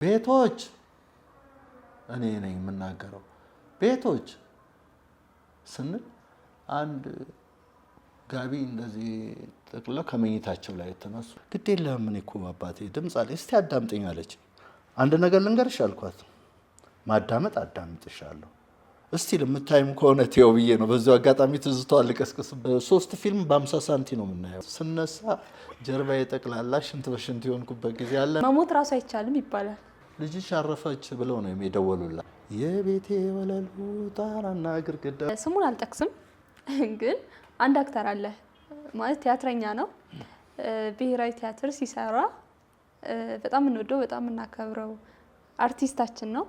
ቤቶች እኔ ነኝ የምናገረው። ቤቶች ስንል አንድ ጋቢ እንደዚህ ጠቅልለው ከመኝታቸው ላይ ተነሱ። ግድ የለህም እኔ እኮ አባቴ ድምፅ አለ እስቲ አዳምጠኝ አለች። አንድ ነገር ልንገርሽ አልኳት። ማዳመጥ አዳምጥሻለሁ እስቲ ለምታይም ከሆነ ተው ብዬ ነው። በዛው አጋጣሚ ትዝቷል ልቀስቅስ። 3 ፊልም በ50 ሳንቲ ነው የምናየው። ስነሳ ጀርባዬ ጠቅላላ ሽንት በሽንት የሆንኩበት ጊዜ አለ። መሞት ራሱ አይቻልም ይባላል። ልጅሽ አረፈች ብለው ነው የደወሉላት። የቤቴ ወለሉ ጣራና ግድግዳ። ስሙን አልጠቅስም ግን አንድ አክተር አለ ማለት ቲያትረኛ ነው። ብሔራዊ ቲያትር ሲሰራ በጣም እንወደው በጣም እናከብረው አርቲስታችን ነው።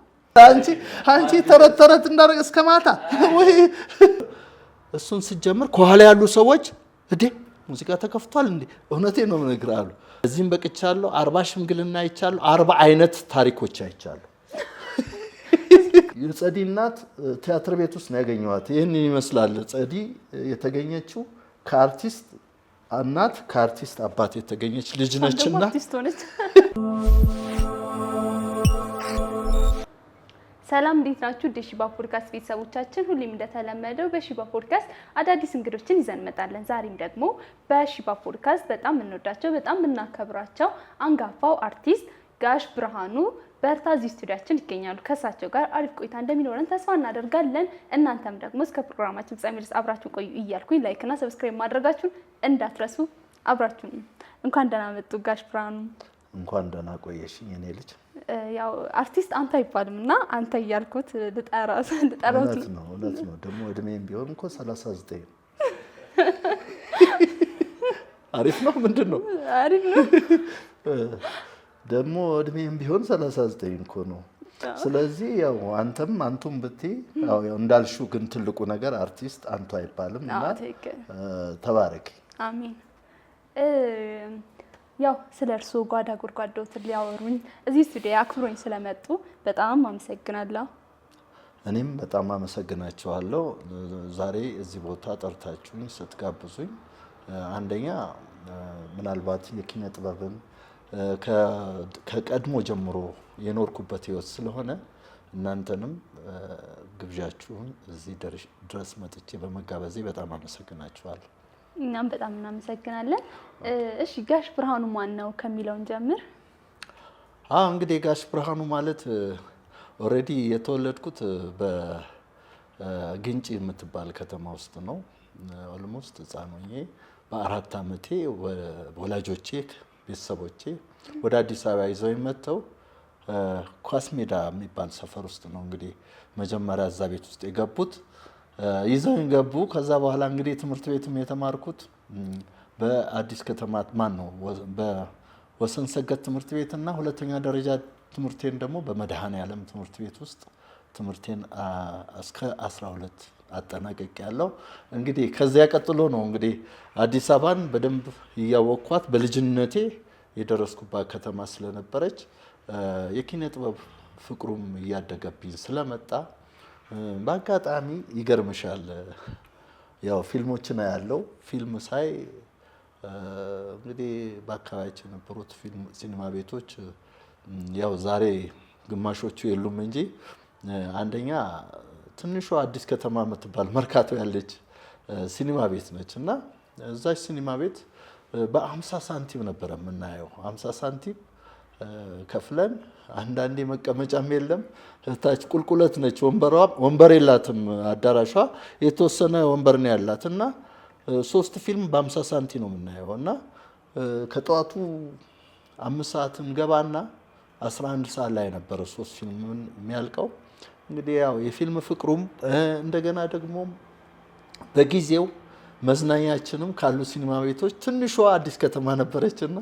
አንቺ ተረት እንዳደረገ እስከ ማታ ወይ እሱን ሲጀምር ከኋላ ያሉ ሰዎች እንዴ ሙዚቃ ተከፍቷል እንዴ? እውነቴን ነው የምነግርህ አሉ። እዚህም በቅቻለሁ 40 ሽምግልና አይቻለሁ፣ 40 አይነት ታሪኮች አይቻለሁ። የጸዲ እናት ቲያትር ቤት ውስጥ ነው ያገኘኋት። ይህን ይመስላል ጸዲ የተገኘችው ከአርቲስት እናት ከአርቲስት አባት የተገኘች ልጅ ነችና ሰላም እንዴት ናችሁ? በሺባ ፖድካስት ቤተሰቦቻችን ሁሌም እንደተለመደው በሺባ ፖድካስት አዳዲስ እንግዶችን ይዘን እንመጣለን። ዛሬም ደግሞ በሺባ ፖድካስት በጣም እንወዳቸው በጣም እናከብራቸው አንጋፋው አርቲስት ጋሽ ብርሃኑ በርታ እዚህ ስቱዲያችን ይገኛሉ። ከሳቸው ጋር አሪፍ ቆይታ እንደሚኖረን ተስፋ እናደርጋለን። እናንተም ደግሞ እስከ ፕሮግራማችን ፍጻሜ ድረስ አብራችሁ ቆዩ እያልኩኝ ላይክ እና ሰብስክራይብ ማድረጋችሁን እንዳትረሱ። አብራችሁን እንኳን ደህና መጡ ጋሽ ብርሃኑ። እንኳን ደህና ቆየሽኝ የኔ ልጅ። ያው አርቲስት አንተ አይባልምና አንተ እያልኩት ልጠራው እውነት ነው። ደግሞ እድሜም ቢሆን እኮ 39 አሪፍ ነው። ምንድነው አሪፍ ነው ደግሞ እድሜም ቢሆን 39 እኮ ነው። ስለዚህ ያው አንተም አንቱም ብትይ ያው እንዳልሽው ግን ትልቁ ነገር አርቲስት አንቱ አይባልም እና ተባረክ። አሜን። ያው ስለ እርሱ ጓዳ ጉርጓዶት ሊያወሩኝ እዚህ ስቱዲዮ አክብሮኝ ስለመጡ በጣም አመሰግናለሁ። እኔም በጣም አመሰግናችኋለሁ። ዛሬ እዚህ ቦታ ጠርታችሁኝ ስትጋብዙኝ አንደኛ ምናልባት የኪነ ጥበብን ከቀድሞ ጀምሮ የኖርኩበት ህይወት ስለሆነ እናንተንም ግብዣችሁን እዚህ ድረስ መጥቼ በመጋበዜ በጣም አመሰግናችኋለሁ። እናም በጣም እናመሰግናለን። እሺ ጋሽ ብርሃኑ ማን ነው ከሚለውን ጀምር። እንግዲህ ጋሽ ብርሃኑ ማለት ኦሬዲ የተወለድኩት በግንጪ የምትባል ከተማ ውስጥ ነው። ኦልሞስት ህፃን ሆኜ በ4 ዓመቴ ወላጆቼ ቤተሰቦቼ ወደ አዲስ አበባ ይዘው መጥተው ኳስ ሜዳ የሚባል ሰፈር ውስጥ ነው እንግዲህ መጀመሪያ እዛ ቤት ውስጥ የገቡት። ይዘውኝ ገቡ። ከዛ በኋላ እንግዲህ ትምህርት ቤትም የተማርኩት በአዲስ ከተማ በወሰን ሰገድ ትምህርት ቤትና ሁለተኛ ደረጃ ትምህርቴን ደግሞ በመድኃኔዓለም ትምህርት ቤት ውስጥ ትምህርቴን እስከ 12 አጠናቅቄያለሁ። እንግዲህ ከዚያ ቀጥሎ ነው እንግዲህ አዲስ አበባን በደንብ እያወቅኳት በልጅነቴ የደረስኩባት ከተማ ስለነበረች የኪነ ጥበብ ፍቅሩም እያደገብኝ ስለመጣ በአጋጣሚ ይገርምሻል ያው ፊልሞችን ያለው ፊልም ሳይ እንግዲህ በአካባቢያችን የነበሩት ሲኒማ ቤቶች ያው ዛሬ ግማሾቹ የሉም እንጂ አንደኛ ትንሿ አዲስ ከተማ የምትባል መርካቶ ያለች ሲኒማ ቤት ነች እና እዛች ሲኒማ ቤት በ50 ሳንቲም ነበር የምናየው። 50 ሳንቲም ከፍለን አንዳንዴ መቀመጫም የለም ታች ቁልቁለት ነች። ወንበር የላትም አዳራሿ የተወሰነ ወንበር ነው ያላት እና 3 ፊልም በ50 ሳንቲም ነው የምናየው እና ከጠዋቱ 5 ሰዓት እንገባና 11 ሰዓት ላይ ነበር 3 ፊልም የሚያልቀው። እንግዲህ ያው የፊልም ፍቅሩም እንደገና ደግሞ በጊዜው መዝናኛችንም ካሉ ሲኒማ ቤቶች ትንሿ አዲስ ከተማ ነበረችና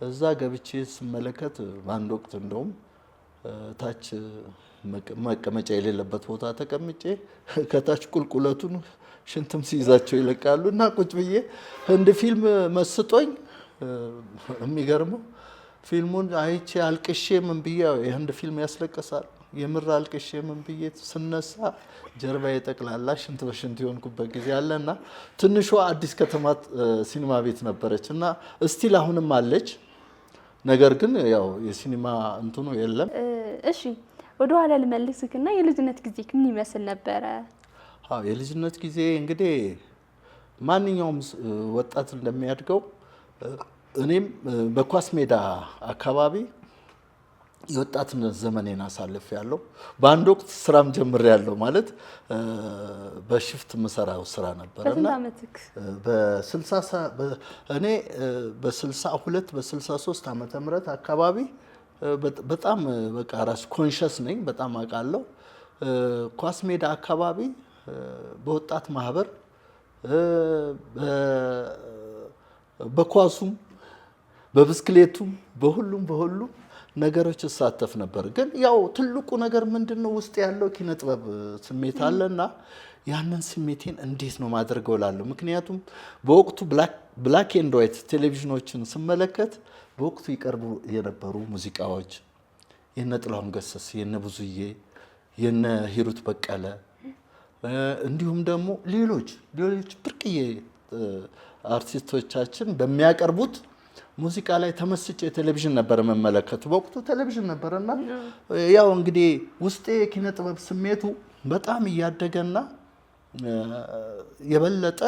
እዛ ገብቼ ስመለከት በአንድ ወቅት እንደውም ታች መቀመጫ የሌለበት ቦታ ተቀምጬ ከታች ቁልቁለቱን ሽንትም ሲይዛቸው ይለቃሉ እና ቁጭ ብዬ ህንድ ፊልም መስጦኝ የሚገርመው ፊልሙን አይቼ አልቅሼ ምን ብዬ የህንድ ፊልም ያስለቅሳል። የምር አልቅሼ ምን ብዬ ስነሳ ጀርባዬ ጠቅላላ ሽንት በሽንት የሆንኩበት ጊዜ አለና ትንሿ አዲስ ከተማ ሲኒማ ቤት ነበረች እና እስቲል አሁንም አለች። ነገር ግን ያው የሲኒማ እንትኑ የለም። እሺ ወደ ኋላ ልመልስክና የልጅነት ጊዜ ምን ይመስል ነበረ? አዎ የልጅነት ጊዜ እንግዲህ ማንኛውም ወጣት እንደሚያድገው እኔም በኳስ ሜዳ አካባቢ የወጣትነት ዘመኔን አሳልፌያለሁ። በአንድ ወቅት ስራም ጀምሬያለሁ። ማለት በሽፍት ምሰራው ስራ ነበር እና እኔ በ62 በ63 ዓመተ ምህረት አካባቢ በጣም በቃ ራስ ኮንሸስ ነኝ። በጣም አውቃለሁ። ኳስ ሜዳ አካባቢ በወጣት ማህበር በኳሱም በብስክሌቱም በሁሉም ነገሮች እሳተፍ ነበር። ግን ያው ትልቁ ነገር ምንድነው ውስጥ ያለው ኪነ ጥበብ ስሜት አለና ያንን ስሜቴን እንዴት ነው ማድረገው እላለሁ። ምክንያቱም በወቅቱ ብላክ ኤንድ ዋይት ቴሌቪዥኖችን ስመለከት በወቅቱ ይቀርቡ የነበሩ ሙዚቃዎች የነ ጥላሁን ገሰሰ፣ የነ ብዙዬ፣ የነ ሂሩት በቀለ እንዲሁም ደግሞ ሌሎች ብርቅዬ አርቲስቶቻችን በሚያቀርቡት ሙዚቃ ላይ ተመስጬ ቴሌቪዥን ነበር መመለከቱ። በወቅቱ ቴሌቪዥን ነበርና ያው እንግዲህ ውስጤ የኪነ ጥበብ ስሜቱ በጣም እያደገና የበለጠ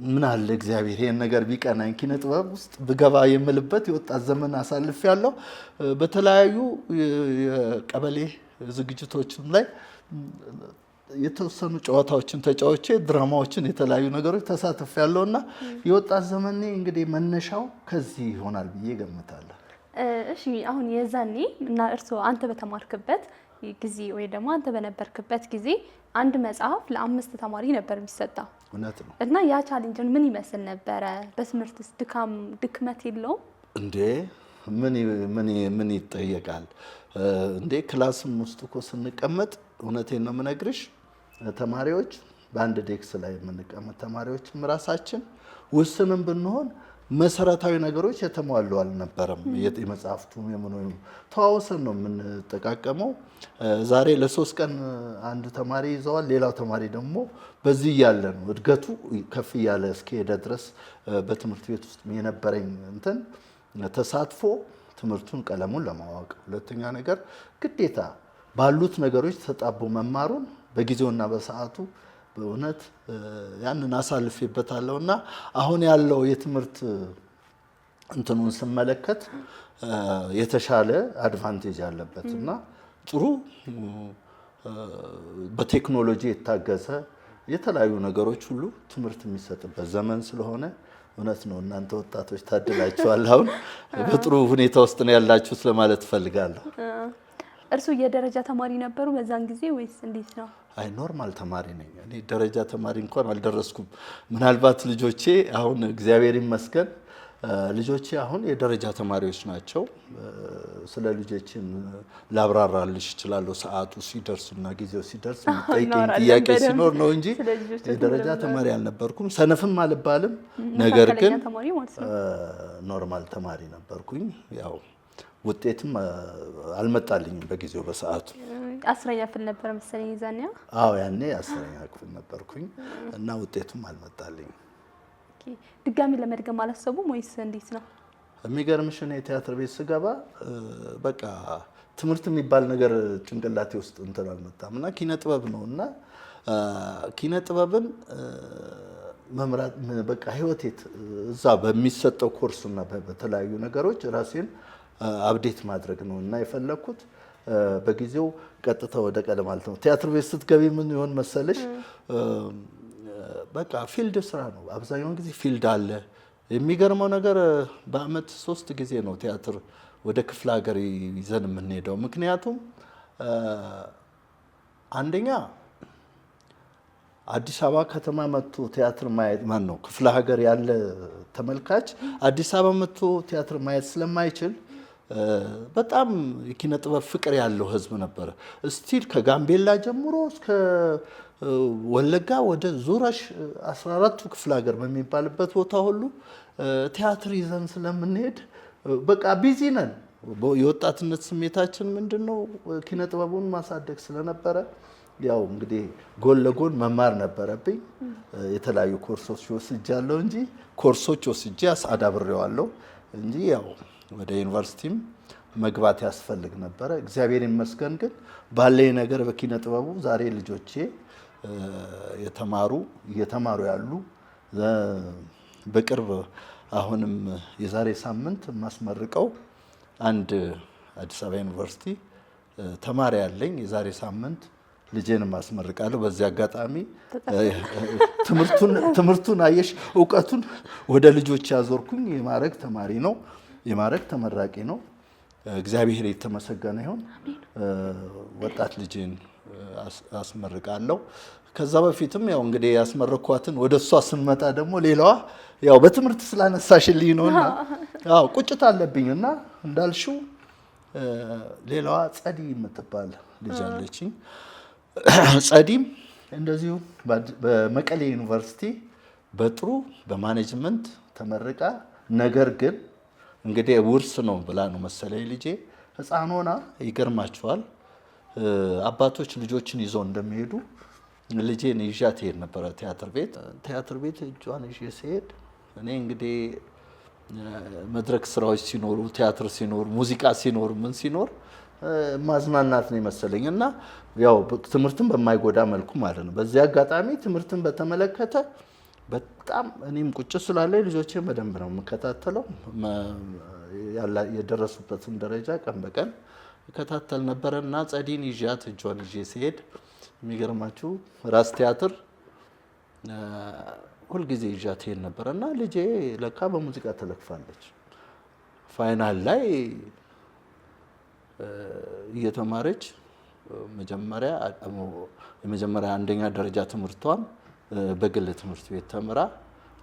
ምን አለ እግዚአብሔር ይሄን ነገር ቢቀናኝ ኪነ ጥበብ ውስጥ ብገባ የምልበት የወጣት ዘመን አሳልፌያለሁ። በተለያዩ የቀበሌ ዝግጅቶችም ላይ የተወሰኑ ጨዋታዎችን ተጫውቼ ድራማዎችን የተለያዩ ነገሮች ተሳትፌያለሁና የወጣት ዘመኔ እንግዲህ መነሻው ከዚህ ይሆናል ብዬ ገምታለሁ። እሺ አሁን የዛኔ እና እርስዎ አንተ በተማርክበት ጊዜ ወይ ደግሞ አንተ በነበርክበት ጊዜ አንድ መጽሐፍ ለ5 ተማሪ ነበር የሚሰጠው። እውነት ነው። እና ያ ቻሌንጅን ምን ይመስል ነበረ? በትምህርትስ ድክመት የለውም እንዴ? ምን ይጠየቃል እንዴ? ክላስም ውስጥ እኮ ስንቀመጥ እውነቴን ነው የምነግርሽ ተማሪዎች በአንድ ዴክስ ላይ የምንቀመጥ ተማሪዎችም ራሳችን ውስንም ብንሆን መሰረታዊ ነገሮች የተሟሉ አልነበረም። የመጽሐፍቱ የምኑ ተዋውሰን ነው የምንጠቃቀመው። ዛሬ ለ3 ቀን አንድ ተማሪ ይዘዋል፣ ሌላው ተማሪ ደግሞ በዚህ እያለ ነው እድገቱ ከፍ እያለ እስከሄደ ድረስ በትምህርት ቤት ውስጥ የነበረኝ እንትን ተሳትፎ ትምህርቱን ቀለሙን ለማወቅ፣ ሁለተኛ ነገር ግዴታ ባሉት ነገሮች ተጣቦ መማሩን በጊዜውና በሰዓቱ በእውነት ያንን አሳልፌበታለሁና አሁን ያለው የትምህርት እንትኑን ስመለከት የተሻለ አድቫንቴጅ አለበትና ጥሩ በቴክኖሎጂ የታገዘ የተለያዩ ነገሮች ሁሉ ትምህርት የሚሰጥበት ዘመን ስለሆነ እውነት ነው። እናንተ ወጣቶች ታድላችኋል። አሁን በጥሩ ሁኔታ ውስጥ ነው ያላችሁት ለማለት እፈልጋለሁ። እርሱ የደረጃ ተማሪ ነበሩ በዛን ጊዜ ወይስ እንዴት ነው? አይ ኖርማል ተማሪ ነኝ እኔ። ደረጃ ተማሪ እንኳን አልደረስኩም። ምናልባት ልጆቼ አሁን እግዚአብሔር ይመስገን ልጆቼ አሁን የደረጃ ተማሪዎች ናቸው። ስለ ልጆችን ላብራራልሽ እችላለሁ ሰዓቱ ሲደርስና ጊዜው ሲደርስ ጠይቀኝ ጥያቄ ሲኖር ነው እንጂ የደረጃ ተማሪ አልነበርኩም። ሰነፍም አልባልም። ነገር ግን ኖርማል ተማሪ ነበርኩኝ። ያው ውጤትም አልመጣልኝም በጊዜው በሰዓቱ። 10ኛ ክፍል ነበር መሰለኝ ይዛኛ። አዎ ያኔ 10ኛ ክፍል ነበርኩኝ እና ውጤቱም አልመጣልኝም። ድጋሚ ለመድገም አላሰቡም ወይስ እንዴት ነው? የሚገርምሽ እኔ ቲያትር ቤት ስገባ በቃ ትምህርት የሚባል ነገር ጭንቅላቴ ውስጥ እንትን አልመጣም እና ኪነ ጥበብ ነው እና ኪነ ጥበብን መምራት በቃ ህይወቴ እዛ በሚሰጠው ኮርስና በተለያዩ ነገሮች ራሴን አፕዴት ማድረግ ነው እና የፈለኩት በጊዜው ቀጥታ ወደ ቀለም ማለት ነው። ቲያትር ቤት ስትገቢ ምን ይሆን መሰለሽ በቃ ፊልድ ስራ ነው። አብዛኛውን ጊዜ ፊልድ አለ። የሚገርመው ነገር በአመት 3 ጊዜ ነው ቲያትር ወደ ክፍለ ሀገር ይዘን የምንሄደው። ምክንያቱም አንደኛ አዲስ አበባ ከተማ መጥቶ ቲያትር ማየት ማን ነው ክፍለ ሀገር ያለ ተመልካች አዲስ አበባ መጥቶ ቲያትር ማየት ስለማይችል በጣም የኪነ ጥበብ ፍቅር ያለው ህዝብ ነበር። ስቲል ከጋምቤላ ጀምሮ እስከ ወለጋ ወደ ዙረሽ 14ቱ ክፍለ ሀገር በሚባልበት ቦታ ሁሉ ቲያትር ይዘን ስለምንሄድ በቃ ቢዚ ነን። የወጣትነት ስሜታችን ምንድነው ኪነ ጥበቡን ማሳደግ ስለነበረ ያው እንግዲህ ጎን ለጎን መማር ነበረብኝ። የተለያዩ ኮርሶች ወስጃለሁ እንጂ ኮርሶች ወስጄ አዳብሬዋለሁ እንጂ ያው ወደ ዩኒቨርሲቲም መግባት ያስፈልግ ነበረ። እግዚአብሔር ይመስገን ግን ባለኝ ነገር በኪነ ጥበቡ ዛሬ ልጆቼ እየተማሩ ያሉ በቅርብ አሁንም የዛሬ ሳምንት የማስመርቀው አንድ አዲስ አበባ ዩኒቨርሲቲ ተማሪ ያለኝ የዛሬ ሳምንት ልጄን ማስመርቃለሁ። በዚህ አጋጣሚ ትምህርቱን አየሽ እውቀቱን ወደ ልጆች ያዞርኩኝ። የማዕረግ ተማሪ ነው፣ የማዕረግ ተመራቂ ነው። እግዚአብሔር የተመሰገነ ይሁን። ወጣት ልጄን አስመርቃለሁ። ከዛ በፊትም ያው እንግዲህ ያስመረኳትን ወደ እሷ ስንመጣ ደግሞ ሌላዋ ያው በትምህርት ስላነሳሽልኝ ነውና አዎ ቁጭት አለብኝና እንዳልሽው ሌላዋ ጸዲ የምትባል ልጅ አለችኝ። ጸዲም እንደዚሁ በመቀሌ ዩኒቨርሲቲ በጥሩ በማኔጅመንት ተመርቃ ነገር ግን እንግዲህ ውርስ ነው ብላ ነው መሰለኝ ልጄ ሕፃን ሆና ይገርማቸዋል አባቶች ልጆችን ይዘው እንደሚሄዱ ልጄን ይዣት ትሄድ ነበረ ቲያትር ቤት እጇን ይዤ ስሄድ እኔ እንግዲህ መድረክ ስራዎች ሲኖሩ ቲያትር ሲኖር ሙዚቃ ሲኖር ምን ሲኖር ማዝናናት ነው መሰለኝ እና ያው ትምህርትን በማይጎዳ መልኩ ማለት ነው። በዚህ አጋጣሚ ትምህርትን በተመለከተ በጣም እኔም ቁጭ ስላለኝ ልጆቼን በደንብ ነው የምከታተለው። የደረሱበትን ደረጃ ቀን በቀን እከታተል ነበረና ጸዲን ይዣት እጇን ይዤ ሲሄድ የሚገርማችሁ ራስ ቲያትር ሁልጊዜ ይዣት ትሄድ ነበረና ልጄ ለካ በሙዚቃ ተለክፋለች። ፋይናል ላይ እየተማረች የመጀመሪያ አንደኛ ደረጃ ትምህርቷን በግል ትምህርት ቤት ተምራ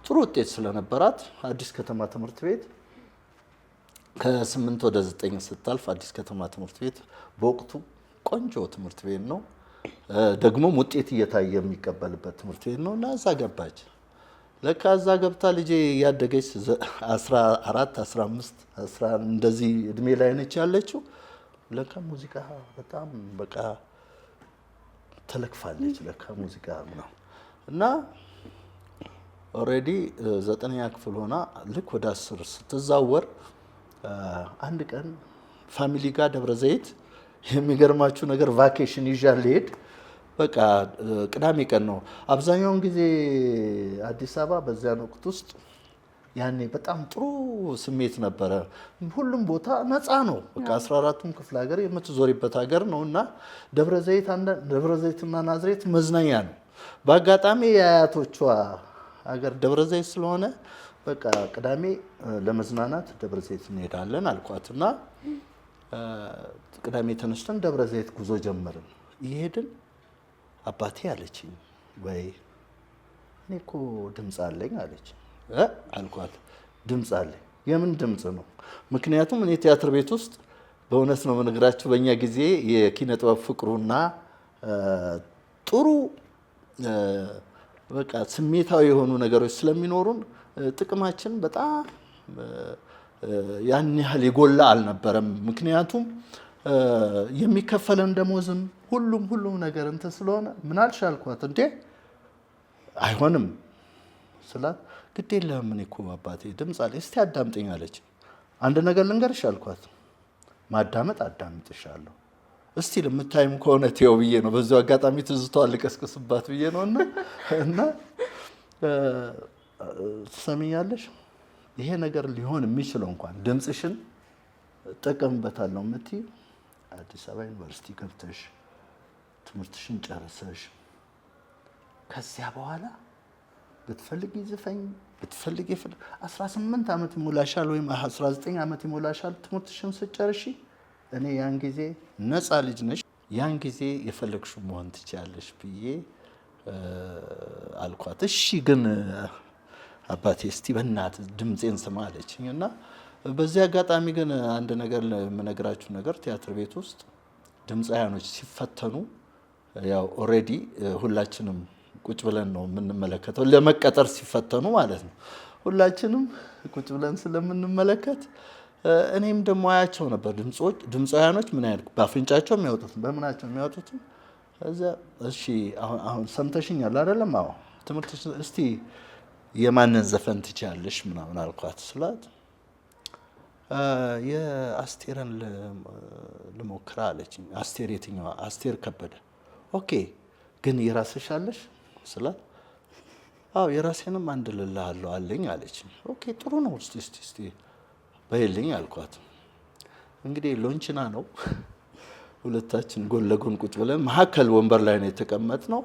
ጥሩ ውጤት ስለነበራት አዲስ ከተማ ትምህርት ቤት ከ8 ወደ 9 ስታልፍ አዲስ ከተማ ትምህርት ቤት በወቅቱ ቆንጆ ትምህርት ቤት ነው። ደግሞም ውጤት እየታየ የሚቀበልበት ትምህርት ቤት ነው እና እዛ ገባች። ለካ እዛ ገብታ ልጄ ያደገች 14 15 10 እንደዚህ እድሜ ላይ ነች ያለችው። ለካ ሙዚቃ በጣም በቃ ተለክፋለች። ለካ ሙዚቃ ነው እና ኦሬዲ 9ኛ ክፍል ሆና ልክ ወደ 10 ስትዛወር አንድ ቀን ፋሚሊ ጋር ደብረ ዘይት የሚገርማችሁ ነገር ቫኬሽን ይዣት ልሄድ በቃ ቅዳሜ ቀን ነው። አብዛኛውን ጊዜ አዲስ አበባ በዚያን ወቅት ውስጥ ያኔ በጣም ጥሩ ስሜት ነበረ። ሁሉም ቦታ ነፃ ነው። በቃ 14ቱም ክፍለ ሀገር የምትዞሪበት ሀገር ነውና ደብረ ዘይትና ናዝሬት መዝናኛ ነው። በአጋጣሚ የአያቶቿ ሀገር ደብረ ዘይት ስለሆነ በቃ ቅዳሜ ለመዝናናት ደብረ ዘይት እንሄዳለን አልኳትና ቅዳሜ ተነስተን ደብረ ዘይት ጉዞ ጀመርን። ይሄድን አባቴ አለችኝ ወይ እኔ እኮ ድምፅ አለኝ አለች። አልኳት ድምፅ አለኝ? የምን ድምፅ ነው? ምክንያቱም እኔ ቲያትር ቤት ውስጥ በእውነት ነው የምነግራችሁ በእኛ ጊዜ የኪነ ጥበብ ፍቅሩና ጥሩ በቃ ስሜታዊ የሆኑ ነገሮች ስለሚኖሩን ጥቅማችን በጣም ያን ያህል የጎላ አልነበረም። ምክንያቱም የሚከፈለን ደሞዝም ሁሉም ነገር እንትን ስለሆነ ምን አልሽ አልኳት። እንዴ አይሆንም ስላት ግድ የለህም እኔ እኮ አባቴ ድምፅ አለ እስቲ አዳምጠኝ አለች። አንድ ነገር ልንገርሽ አልኳት። ማዳመጥ አዳምጥሻለሁ እስቲ ለምታይም ከሆነ ተው ብዬ ነው። በዚሁ አጋጣሚ ትዝቷን ልቀስቅስባት ብዬ ነው እና ትሰሚኛለሽ ይሄ ነገር ሊሆን የሚችለው እንኳን ድምፅሽን እጠቀምበታለሁ የምትይው አዲስ አበባ ዩኒቨርሲቲ ገብተሽ ትምህርትሽን ጨርሰሽ ከዚያ በኋላ ብትፈልጊ ዝፈኝ ብትፈልጊ 18 ዓመት ይሞላሻል ወይም 19 ዓመት ይሞላሻል ትምህርትሽን ስጨርሺ እኔ ያን ጊዜ ነፃ ልጅ ነሽ ያን ጊዜ የፈለግሽው መሆን ትችያለሽ ብዬ አልኳት። እሺ ግን አባቴ እስቲ በእናትህ ድምፄን ስማ አለችኝ እና በዚህ አጋጣሚ ግን አንድ ነገር የምነግራችሁ ነገር ቲያትር ቤት ውስጥ ድምፃውያኖች ሲፈተኑ ያው ኦሬዲ ሁላችንም ቁጭ ብለን ነው የምንመለከተው። ለመቀጠር ሲፈተኑ ማለት ነው። ሁላችንም ቁጭ ብለን ስለምንመለከት እኔም ደግሞ አያቸው ነበር ድምፃውያኖች ምን አይነት በአፍንጫቸው የሚያወጡት በምናቸው የሚያወጡት። እሺ አሁን ሰምተሽኛል አይደለም? አዎ ትምህርት እስቲ የማንን ዘፈን ትችያለሽ ምናምን አልኳት ስላት የአስቴርን ልሞክራ አለችኝ። አስቴር የትኛዋ? አስቴር ከበደ። ኦኬ ግን የራስሽ አለሽ ስላት፣ አዎ የራሴንም አንድ ልልሃለሁ አለኝ አለችኝ። ኦኬ ጥሩ ነው እስቲ በይልኝ አልኳት። እንግዲህ ሎንችና ነው ሁለታችን ጎን ለጎን ቁጭ ብለን መሀከል ወንበር ላይ ነው የተቀመጥነው።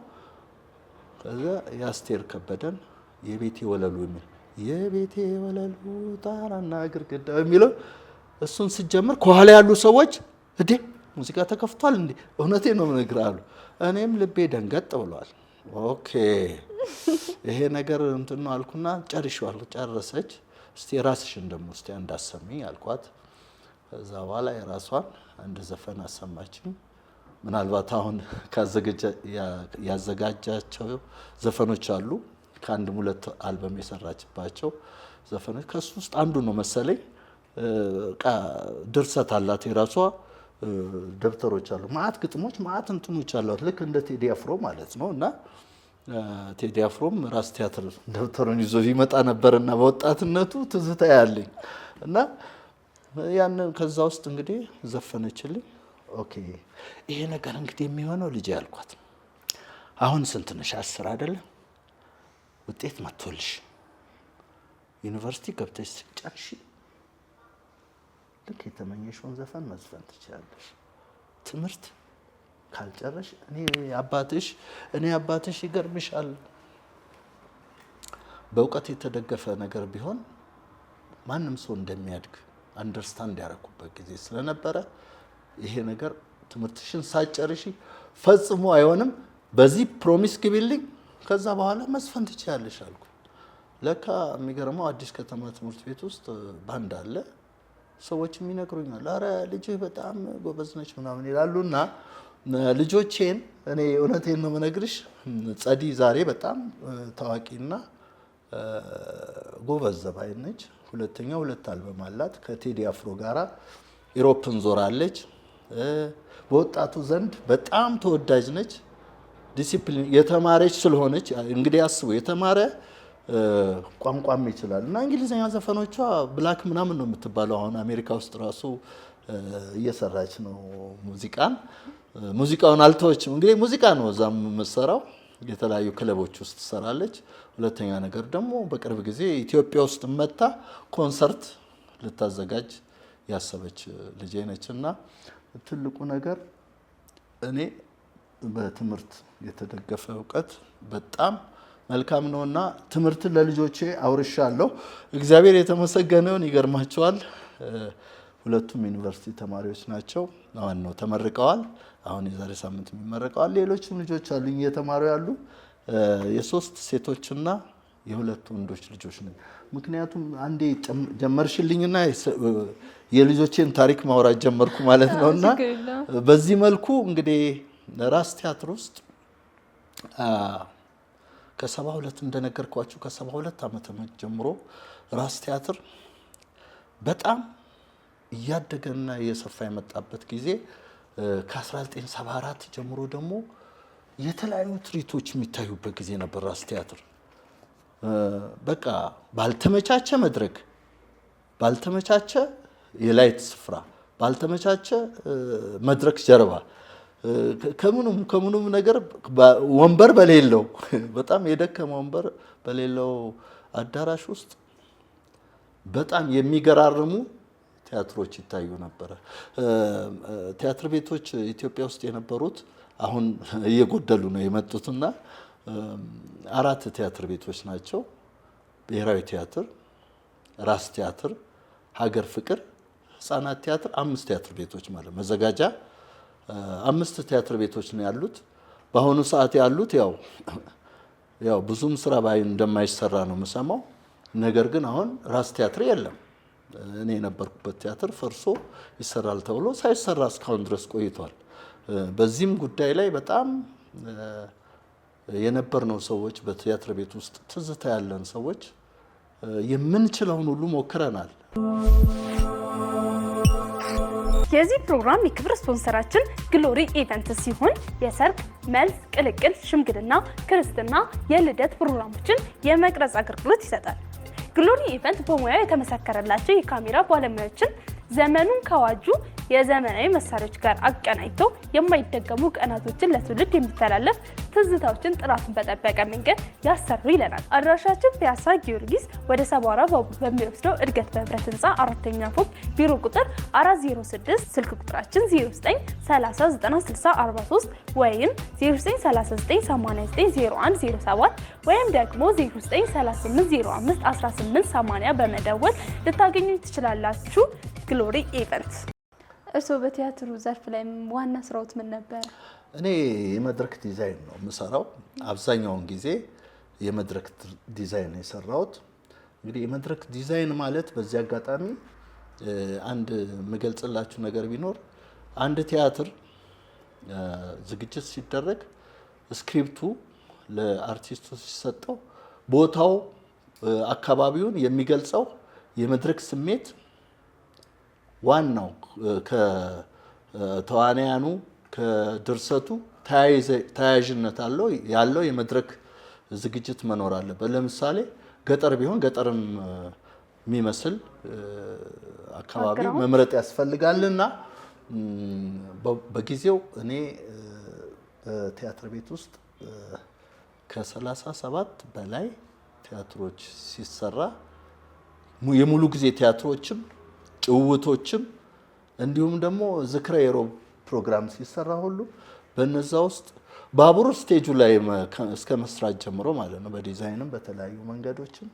ከዛ የአስቴር ከበደን የቤቴ ወለሉ የሚል የቤቴ ወለሉ ጣራና ግድግዳ የሚለው እሱን ስጀምር ከኋላ ያሉ ሰዎች እንዴ ሙዚቃ ተከፍቷል እንዴ እውነቴን ነው የምነግርህ አሉ። እኔም ልቤ ደንገጥ ብሏል። ኦኬ ይሄ ነገር እንትን ነው አልኩና ጨርሼዋለሁ። ጨረሰች። እስቲ ራስሽን ደግሞ እስቲ እንዳሰሚኝ አልኳት። ከዛ በኋላ የራሷን አንድ ዘፈን አሰማችኝ። ምናልባት አሁን ያዘጋጃቸው ዘፈኖች አሉ ከአንድ ሁለት አልበም የሰራችባቸው ዘፈኖች ከሱ ውስጥ አንዱ ነው መሰለኝ። ድርሰት አላት የራሷ ደብተሮች አሉ፣ ማአት ግጥሞች ማአት እንትኖች አሏት ልክ እንደ ቴዲ አፍሮ ማለት ነው። እና ቴዲ አፍሮም ራስ ቲያትር ደብተሩን ይዞ ይመጣ ነበርና በወጣትነቱ ትዝታ ያለኝ እና ያንን ከዛ ውስጥ እንግዲህ ዘፈነችልኝ። ኦኬ ይሄ ነገር እንግዲህ የሚሆነው ልጅ ያልኳት አሁን ስንት ነሽ? 10 አይደለ? ውጤት መጥቶልሽ ዩኒቨርሲቲ ገብተሽ ጨርሺ ልክ የተመኘሽውን ዘፈን መዝፈን ትችላለሽ። ትምህርት ካልጨረሽ እኔ አባትሽ ይገርምሻል። በእውቀት የተደገፈ ነገር ቢሆን ማንም ሰው እንደሚያድግ አንደርስታንድ ያደረኩበት ጊዜ ስለነበረ ይሄ ነገር ትምህርትሽን ሳትጨርሺ ፈጽሞ አይሆንም፣ በዚህ ፕሮሚስ ግቢልኝ፣ ከዛ በኋላ መስፈን ትችያለሽ አልኩ። ለካ የሚገርመው አዲስ ከተማ ትምህርት ቤት ውስጥ ባንድ አለ። ሰዎችም ይነግሩኛል፣ አረ ልጅህ በጣም ጎበዝ ነች ምናምን ይላሉና ልጆቼን እኔ እውነቴን ነው የምነግርሽ፣ ጸዲ ዛሬ በጣም ታዋቂና ጎበዝ ዘፋኝ ነች። ሁለተኛ 2 አልበም አላት ከቴዲ አፍሮ ጋራ ኢሮፕን ዞራለች። በወጣቱ ዘንድ በጣም ተወዳጅ ነች። ዲሲፕሊን የተማረች ስለሆነች እንግዲህ አስቡ፣ የተማረ ቋንቋም ይችላል እና እንግሊዝኛ ዘፈኖቿ ብላክ ምናምን ነው የምትባለው። አሁን አሜሪካ ውስጥ ራሱ እየሰራች ነው ሙዚቃውን አልተወችም። እንግዲህ ሙዚቃ ነው እዛም የምትሰራው፣ የተለያዩ ክለቦች ውስጥ ትሰራለች። ሁለተኛ ነገር ደግሞ በቅርብ ጊዜ ኢትዮጵያ ውስጥ መታ ኮንሰርት ልታዘጋጅ ያሰበች ልጄ ነች እና ትልቁ ነገር እኔ በትምህርት የተደገፈ እውቀት በጣም መልካም ነውና ትምህርትን ለልጆቼ አውርሻለሁ። እግዚአብሔር የተመሰገነውን። ይገርማቸዋል፣ ሁለቱም ዩኒቨርሲቲ ተማሪዎች ናቸው። አሁን ነው ተመርቀዋል። አሁን የዛሬ ሳምንት የሚመረቀዋል። ሌሎችም ልጆች አሉኝ እየተማሩ ያሉ፣ የ3 ሴቶችና የ2 ወንዶች ልጆች ነኝ። ምክንያቱም አንዴ ጀመርሽልኝና የልጆቼን ታሪክ ማውራት ጀመርኩ ማለት ነውና በዚህ መልኩ እንግዲህ ራስ ቲያትር ውስጥ ከ72 እንደነገርኳችሁ ከ72 ዓመተ ምህረት ጀምሮ ራስ ቲያትር በጣም እያደገና እየሰፋ የመጣበት ጊዜ፣ ከ1974 ጀምሮ ደግሞ የተለያዩ ትርኢቶች የሚታዩበት ጊዜ ነበር። ራስ ቲያትር በቃ ባልተመቻቸ መድረክ፣ ባልተመቻቸ የላይት ስፍራ፣ ባልተመቻቸ መድረክ ጀርባ ከምኑም ነገር ወንበር በሌለው በጣም የደከመ ወንበር በሌለው አዳራሽ ውስጥ በጣም የሚገራርሙ ቲያትሮች ይታዩ ነበረ። ቲያትር ቤቶች ኢትዮጵያ ውስጥ የነበሩት አሁን እየጎደሉ ነው የመጡትና 4 ቲያትር ቤቶች ናቸው። ብሔራዊ ቲያትር፣ ራስ ቲያትር፣ ሀገር ፍቅር፣ ህፃናት ቲያትር፣ 5 ቲያትር ቤቶች ማለት መዘጋጃ 5 ቲያትር ቤቶች ነው ያሉት። በአሁኑ ሰዓት ያሉት ያው ብዙም ስራ ባይ እንደማይሰራ ነው የምሰማው። ነገር ግን አሁን ራስ ቲያትር የለም። እኔ የነበርኩበት ቲያትር ፈርሶ ይሰራል ተብሎ ሳይሰራ እስካሁን ድረስ ቆይቷል። በዚህም ጉዳይ ላይ በጣም የነበርነው ሰዎች በቲያትር ቤት ውስጥ ትዝታ ያለን ሰዎች የምንችለውን ሁሉ ሞክረናል። የዚህ ፕሮግራም የክብር ስፖንሰራችን ግሎሪ ኢቨንት ሲሆን የሰርግ፣ መልስ፣ ቅልቅል፣ ሽምግልና፣ ክርስትና፣ የልደት ፕሮግራሞችን የመቅረጽ አገልግሎት ይሰጣል። ግሎሪ ኢቨንት በሙያው የተመሰከረላቸው የካሜራ ባለሙያዎችን ዘመኑን ከዋጁ የዘመናዊ መሳሪያዎች ጋር አቀናጅቶ የማይደገሙ ቀናቶችን ለትውልድ የሚተላለፍ ትዝታዎችን ጥራቱን በጠበቀ መንገድ ያሰሩ ይለናል። አድራሻችን ፒያሳ ጊዮርጊስ ወደ ሰባራ ባቡር በሚወስደው እድገት በህብረት ህንፃ 4ኛ ፎቅ ቢሮ ቁጥር 406 ስልክ ቁጥራችን 0930906043 ወይም 0939890107 ወይም ደግሞ 0938051880 በመደወል ልታገኙ ትችላላችሁ። ግሎሪ ኢቨንት። እርስዎ በቲያትሩ ዘርፍ ላይ ዋና ስራዎት ምን ነበር? እኔ የመድረክ ዲዛይን ነው የምሰራው። አብዛኛውን ጊዜ የመድረክ ዲዛይን የሰራሁት። እንግዲህ የመድረክ ዲዛይን ማለት በዚህ አጋጣሚ አንድ የምገልጽላችሁ ነገር ቢኖር አንድ ቲያትር ዝግጅት ሲደረግ ስክሪፕቱ ለአርቲስቱ ሲሰጠው ቦታው፣ አካባቢውን የሚገልጸው የመድረክ ስሜት ዋናው ከተዋናያኑ ከድርሰቱ ተያያዥነት ያለው የመድረክ ዝግጅት መኖር አለበት። ለምሳሌ ገጠር ቢሆን ገጠርን የሚመስል አካባቢ መምረጥ ያስፈልጋልና በጊዜው እኔ በቲያትር ቤት ውስጥ ከ37 በላይ ቲያትሮች ሲሰራ የሙሉ ጊዜ ቲያትሮችም ጭውውቶችም እንዲሁም ደግሞ ዝክረ የሮብ ፕሮግራም ሲሰራ ሁሉ በነዛ ውስጥ ባቡር ስቴጁ ላይ እስከ መስራት ጀምሮ ማለት ነው። በዲዛይንም በተለያዩ መንገዶችም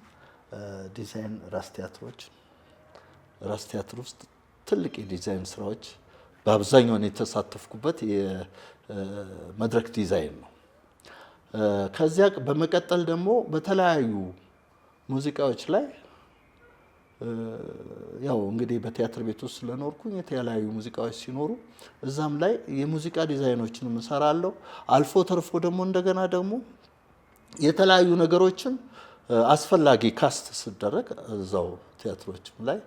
ዲዛይን ራስ ቲያትር ውስጥ ትልቅ የዲዛይን ስራዎች በአብዛኛው የተሳተፍኩበት የመድረክ ዲዛይን ነው። ከዚያ በመቀጠል ደግሞ በተለያዩ ሙዚቃዎች ላይ ያው እንግዲህ በቲያትር ቤት ውስጥ ስለኖርኩኝ የተለያዩ ሙዚቃዎች ሲኖሩ እዛም ላይ የሙዚቃ ዲዛይኖችን እሰራለሁ። አልፎ ተርፎ ደግሞ እንደገና ደግሞ የተለያዩ ነገሮችን አስፈላጊ ካስት ሲደረግ እዛው ቲያትሮችም ላይ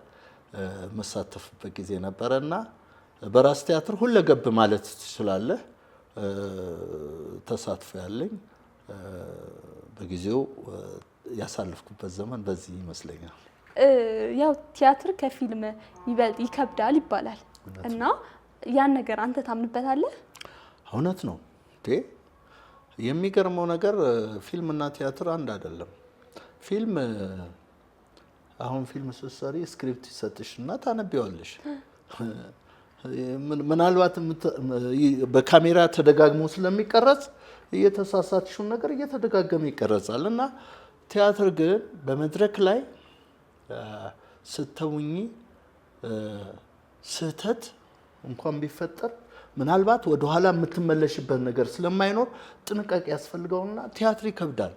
መሳተፍበት ጊዜ ነበረና በራስ ቲያትር ሁለገብ ማለት ትችላለህ። ተሳትፎ ያለኝ በጊዜው ያሳለፍኩበት ዘመን በዚህ ይመስለኛል። ያው ቲያትር ከፊልም ይበልጥ ይከብዳል ይባላል እና ያን ነገር አንተ ታምንበታለህ? እውነት ነው። የሚገርመው ነገር ፊልምና ቲያትር አንድ አይደለም። አሁን ፊልም ስትሰሪ ስክሪፕት ይሰጥሽና ታነቢዋለሽ። ምናልባት በካሜራ ተደጋግሞ ስለሚቀረጽ እየተሳሳትሽውን ነገር እየተደጋገመ ይቀረጻል እና ቲያትር ግን በመድረክ ላይ ስተውኝ ስህተት እንኳን ቢፈጠር ምናልባት ወደኋላ የምትመለሽበት ነገር ስለማይኖር ጥንቃቄ ያስፈልገውና ቲያትር ይከብዳል።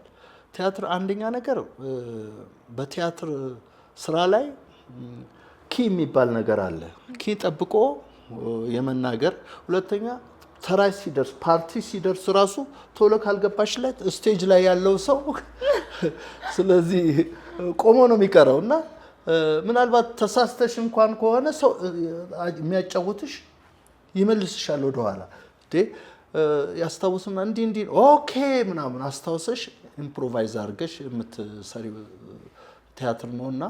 ቲያትር አንደኛ ነገር በቲያትር ስራ ላይ ኪ የሚባል ነገር አለ። ኪ ጠብቆ የመናገር። ሁለተኛ ተራይ ሲደርስ ፓርቲ ሲደርስ ራሱ ቶሎ ካልገባሽለት ስቴጅ ላይ ያለው ሰው ስለዚህ ቆሞ ነው የሚቀረው እና ምናልባት ተሳስተሽ እንኳን ከሆነ ሰው የሚያጫውትሽ ይመልስሻል ወደኋላ ያስታውስና እንዲህ ኦኬ ምናምን አስታውሰሽ ኢምፕሮቫይዝ አድርገሽ የምትሰሪው ቲያትር ነውና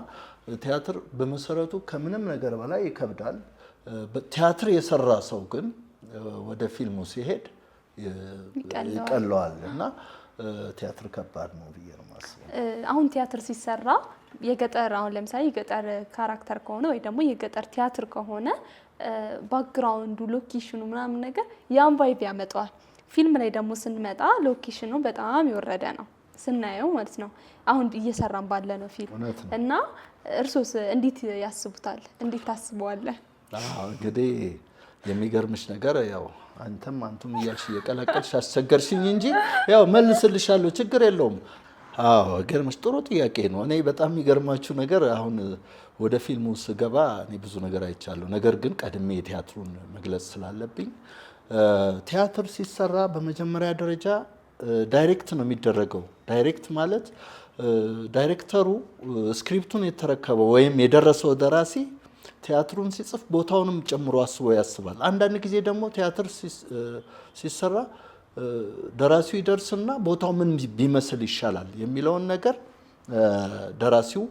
ቲያትር በመሰረቱ ከምንም ነገር በላይ ይከብዳል። ቲያትር የሰራ ሰው ግን ወደ ፊልሙ ሲሄድ ይቀለዋል እና ቲያትር ከባድ ነው ብዬ ነው የማስበው። አሁን ቲያትር ሲሰራ የገጠር አሁን ለምሳሌ የገጠር ካራክተር ከሆነ ወይ ደግሞ የገጠር ቲያትር ከሆነ ባክግራውንዱ ሎኬሽኑ ምናምን ነገር ያን ቫይብ ያመጣዋል። ፊልም ላይ ደግሞ ስንመጣ ሎኬሽኑ በጣም የወረደ ነው ስናየው ማለት ነው። አሁን እየሰራን ባለ ነው ፊልም እና እርሶስ እንዴት ያስቡታል? እንዴት ታስበዋለህ? እንግዲህ የሚገርምሽ ነገር ያው አንቱም እያልሽ እየቀላቀልሽ አስቸገርሽኝ እንጂ ያው መልስልሻለሁ፣ ችግር የለውም። ገርምሽ ጥሩ ጥያቄ ነው። እኔ በጣም የሚገርማችሁ ነገር አሁን ወደ ፊልሙ ስገባ እኔ ብዙ ነገር አይቻለሁ። ነገር ግን ቀድሜ የቲያትሩን መግለጽ ስላለብኝ ቲያትር ሲሰራ በመጀመሪያ ደረጃ ዳይሬክት ነው የሚደረገው። ዳይሬክት ማለት ዳይሬክተሩ ስክሪፕቱን የተረከበው ወይም የደረሰው ደራሲ ቲያትሩን ሲጽፍ ቦታውንም ጨምሮ አስቦ ያስባል። አንዳንድ ጊዜ ደግሞ ቲያትር ሲሰራ ደራሲው ይደርስና ቦታው ምን ቢመስል ይሻላል የሚለውን ነገር ደራሲው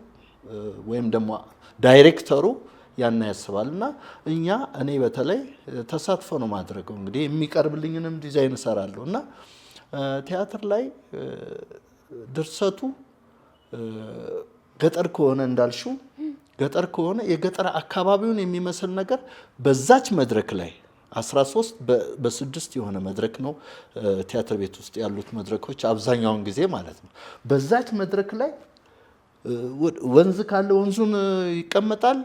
ወይም ደግሞ ዳይሬክተሩ ያን ያስባል እና እኔ በተለይ ተሳትፎ ነው ማድረገው። እንግዲህ የሚቀርብልኝንም ዲዛይን እሰራለሁ እና ቲያትር ላይ ድርሰቱ ገጠር ከሆነ እንዳልሽው ገጠር ከሆነ የገጠር አካባቢውን የሚመስል ነገር በዛች መድረክ ላይ 13 በ6 የሆነ መድረክ ነው ቲያትር ቤት ውስጥ ያሉት መድረኮች አብዛኛውን ጊዜ ማለት ነው። በዛች መድረክ ላይ ወንዝ ካለ ወንዙን ይቀመጣል፣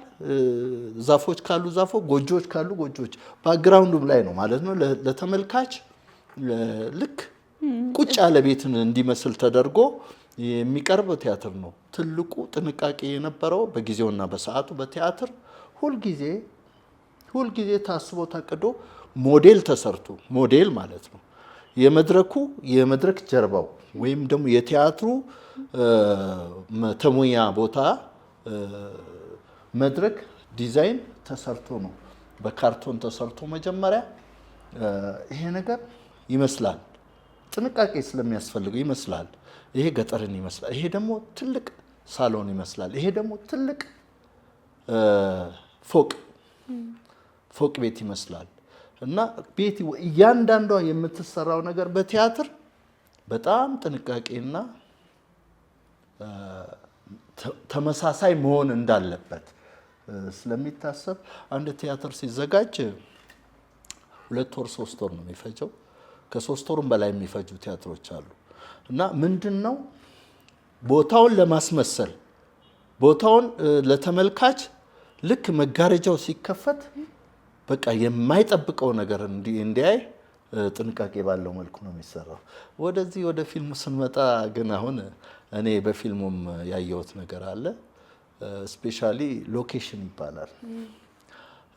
ዛፎች ካሉ ዛፎች፣ ጎጆዎች ካሉ ጎጆዎች ባክግራውንዱም ላይ ነው ማለት ነው። ለተመልካች ልክ ቁጭ ያለ ቤትን እንዲመስል ተደርጎ የሚቀርብ ቲያትር ነው። ትልቁ ጥንቃቄ የነበረው በጊዜውና በሰዓቱ በቲያትር ሁልጊዜ ታስቦ ታቅዶ ሞዴል ተሰርቶ ሞዴል ማለት ነው የመድረክ ጀርባው ወይም ደግሞ የቲያትሩ መተሙያ ቦታ መድረክ ዲዛይን ተሰርቶ ነው በካርቶን ተሰርቶ መጀመሪያ ይሄ ነገር ይመስላል። ጥንቃቄ ስለሚያስፈልገው ይመስላል። ይሄ ገጠርን ይመስላል። ይሄ ደግሞ ትልቅ ሳሎን ይመስላል። ይሄ ደግሞ ትልቅ ፎቅ ቤት ይመስላል እና ቤት እያንዳንዷ የምትሰራው ነገር በቲያትር በጣም ጥንቃቄና ተመሳሳይ መሆን እንዳለበት ስለሚታሰብ አንድ ቲያትር ሲዘጋጅ 2 ወር 3 ወር ነው የሚፈጀው። ከ3 ወርም በላይ የሚፈጁ ቲያትሮች አሉ እና ምንድነው ቦታውን ለማስመሰል ቦታውን ለተመልካች ልክ መጋረጃው ሲከፈት በቃ የማይጠብቀው ነገር እንዲያይ ጥንቃቄ ባለው መልኩ ነው የሚሰራው። ወደ ፊልሙ ስንመጣ ግን አሁን እኔ በፊልሙም ያየሁት ነገር አለ። ስፔሻሊ ሎኬሽን ይባላል።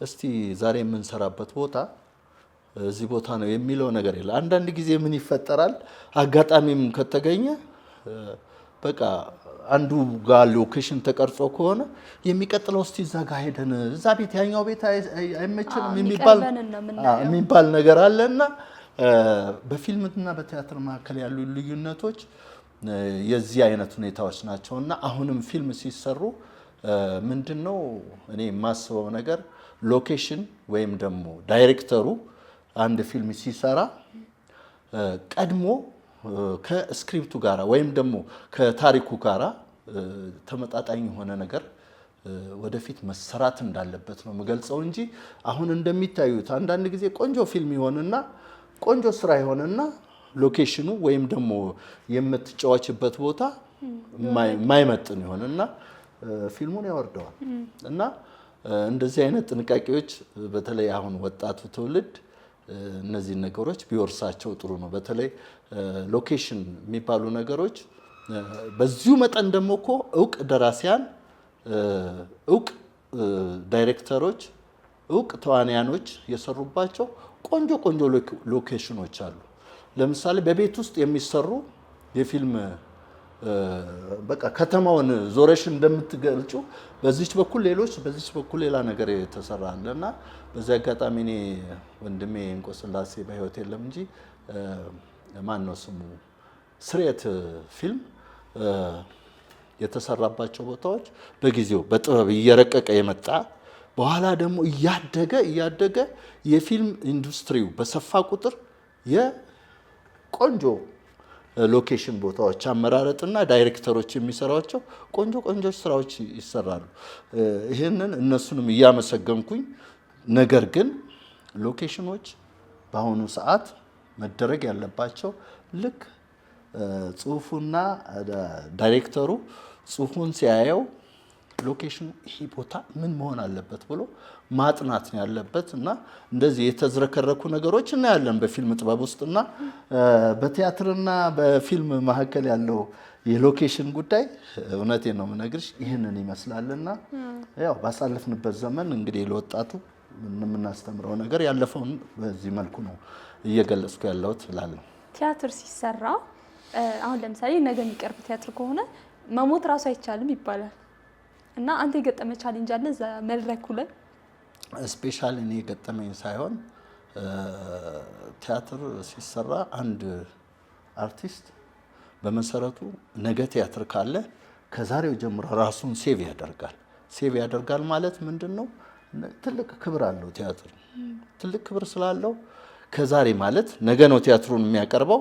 እስቲ ዛሬ የምንሰራበት ቦታ እዚህ ቦታ ነው የሚለው ነገር የለ። አንዳንድ ጊዜ ምን ይፈጠራል፣ አጋጣሚም ከተገኘ በቃ አንዱ ጋር ሎኬሽን ተቀርጾ ከሆነ የሚቀጥለው እስቲ እዛ ጋር ሄደን እዛ ቤት ያኛው ቤት አይመችንም የሚባል ነገር አለና በፊልምና በቲያትር መካከል ያሉ ልዩነቶች የዚህ አይነት ሁኔታዎች ናቸውና አሁንም ፊልም ሲሰሩ ምንድነው እኔ የማስበው ነገር ሎኬሽን ወይም ደግሞ ዳይሬክተሩ አንድ ፊልም ሲሰራ ቀድሞ ከስክሪፕቱ ጋራ ወይም ደግሞ ከታሪኩ ጋራ ተመጣጣኝ የሆነ ነገር ወደፊት መሰራት እንዳለበት ነው የምገልጸው እንጂ አሁን እንደሚታዩት አንዳንድ ጊዜ ቆንጆ ፊልም ይሆንና ቆንጆ ስራ ይሆንና ሎኬሽኑ ወይም ደግሞ የምትጫወችበት ቦታ የማይመጥን ይሆንና ፊልሙን ያወርደዋል። እና እንደዚህ አይነት ጥንቃቄዎች በተለይ አሁን ወጣቱ ትውልድ እነዚህ ነገሮች ቢወርሳቸው ጥሩ ነው። በተለይ ሎኬሽን የሚባሉ ነገሮች በዚሁ መጠን ደግሞ እኮ እውቅ ደራሲያን፣ እውቅ ዳይሬክተሮች፣ እውቅ ተዋንያኖች የሰሩባቸው ቆንጆ ሎኬሽኖች አሉ። ለምሳሌ በቤት ውስጥ የሚሰሩ የፊልም በቃ ከተማውን ዞረሽ እንደምትገልጩ በዚች በኩል ሌሎች በዚች በኩል ሌላ ነገር የተሰራ አለና በዚህ አጋጣሚ እኔ ወንድሜ እንቆስላሴ በህይወት የለም እንጂ ማን ነው ስሙ ስሬት ፊልም የተሰራባቸው ቦታዎች በጊዜው በጥበብ እየረቀቀ የመጣ በኋላ ደግሞ እያደገ የፊልም ኢንዱስትሪው በሰፋ ቁጥር የቆንጆ ሎኬሽን ቦታዎች አመራረጥና ዳይሬክተሮች የሚሰሯቸው ቆንጆ ስራዎች ይሰራሉ። ይህንን እነሱንም እያመሰገንኩኝ ነገር ግን ሎኬሽኖች በአሁኑ ሰዓት መደረግ ያለባቸው ልክ ጽሁፉና ዳይሬክተሩ ጽሁፉን ሲያየው ሎኬሽኑ ይሄ ቦታ ምን መሆን አለበት ብሎ ማጥናት ነው ያለበት እና እንደዚህ የተዝረከረኩ ነገሮች እናያለን በፊልም ጥበብ ውስጥና በቲያትርና በፊልም መካከል ያለው የሎኬሽን ጉዳይ እውነቴን ነው የምነግርሽ ይህንን ይመስላልና ያው ባሳለፍንበት ዘመን እንግዲህ ለወጣቱ የምናስተምረው ነገር ያለፈውን በዚህ መልኩ ነው እየገለጽኩ ያለሁት እላለሁ። ቲያትር ሲሰራ አሁን ለምሳሌ ነገ የሚቀርብ ቲያትር ከሆነ መሞት ራሱ አይቻልም ይባላል እና አንተ የገጠመ ቻሌንጅ አለ እዛ መድረኩ ላይ? ስፔሻሊ እኔ የገጠመኝ ሳይሆን ቲያትር ሲሰራ አንድ አርቲስት በመሰረቱ ነገ ቲያትር ካለ ከዛሬው ጀምሮ ራሱን ሴቭ ያደርጋል ማለት ምንድነው? ትልቅ ክብር አለው ቲያትር። ትልቅ ክብር ስላለው ከዛሬ ማለት ነገ ነው ቲያትሩን የሚያቀርበው።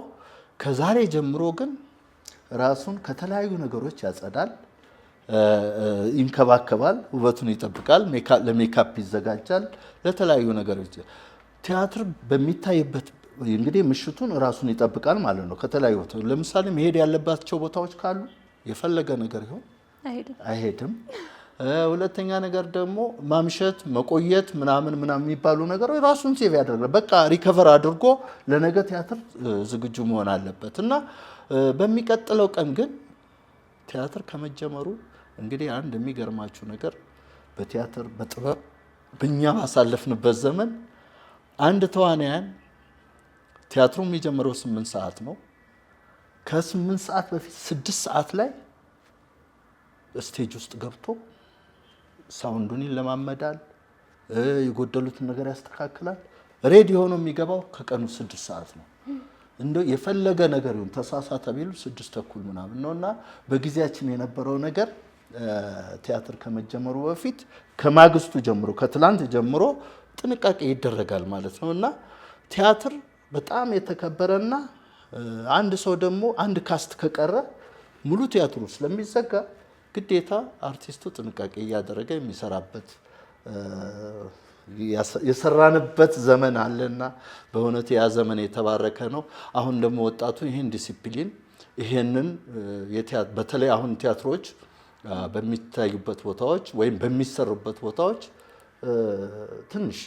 ከዛሬ ጀምሮ ግን ራሱን ከተለያዩ ነገሮች ያጸዳል፣ ይንከባከባል፣ ውበቱን ይጠብቃል፣ ለሜካፕ ይዘጋጃል፣ ለተለያዩ ነገሮች ቲያትር በሚታይበት እንግዲህ ምሽቱን ራሱን ይጠብቃል ማለት ነው። ከተለያዩ ቦታዎች ለምሳሌ መሄድ ያለባቸው ቦታዎች ካሉ የፈለገ ነገር ይሁን አይሄድም። ሁለተኛ ነገር ደግሞ ማምሸት መቆየት ምናምን የሚባሉ ነገሮች ራሱን ሴቭ ያደርጋል። በቃ ሪከቨር አድርጎ ለነገ ቲያትር ዝግጁ መሆን አለበት እና በሚቀጥለው ቀን ግን ቲያትር ከመጀመሩ እንግዲህ አንድ የሚገርማችሁ ነገር በቲያትር በጥበብ በእኛ ባሳለፍንበት ዘመን አንድ ተዋናያን ቲያትሩ የሚጀምረው 8 ሰዓት ነው። ከ8 ሰዓት በፊት 6 ሰዓት ላይ ስቴጅ ውስጥ ገብቶ ሳውንዱን ይለማመዳል፣ የጎደሉትን ነገር ያስተካክላል። ሬዲ ሆኖ የሚገባው ከቀኑ 6 ሰዓት ነው። እንደው የፈለገ ነገር ይሁን ተሳሳተ ቢሉ 6:30 ምናምን ነውና በጊዜያችን የነበረው ነገር ቲያትር ከመጀመሩ በፊት ከማግስቱ ጀምሮ ከትላንት ጀምሮ ጥንቃቄ ይደረጋል ማለት ነውና ቲያትር በጣም የተከበረና አንድ ሰው ደግሞ አንድ ካስት ከቀረ ሙሉ ቲያትሩ ስለሚዘጋ ግዴታ አርቲስቱ ጥንቃቄ እያደረገ የሚሰራበት የሰራንበት ዘመን አለና በእውነት ያ ዘመን የተባረከ ነው። አሁን ደግሞ ወጣቱ ይሄን ዲሲፕሊን ይሄንን በተለይ አሁን ቲያትሮች በሚታዩበት ቦታዎች ወይም በሚሰሩበት ቦታዎች ትንሽ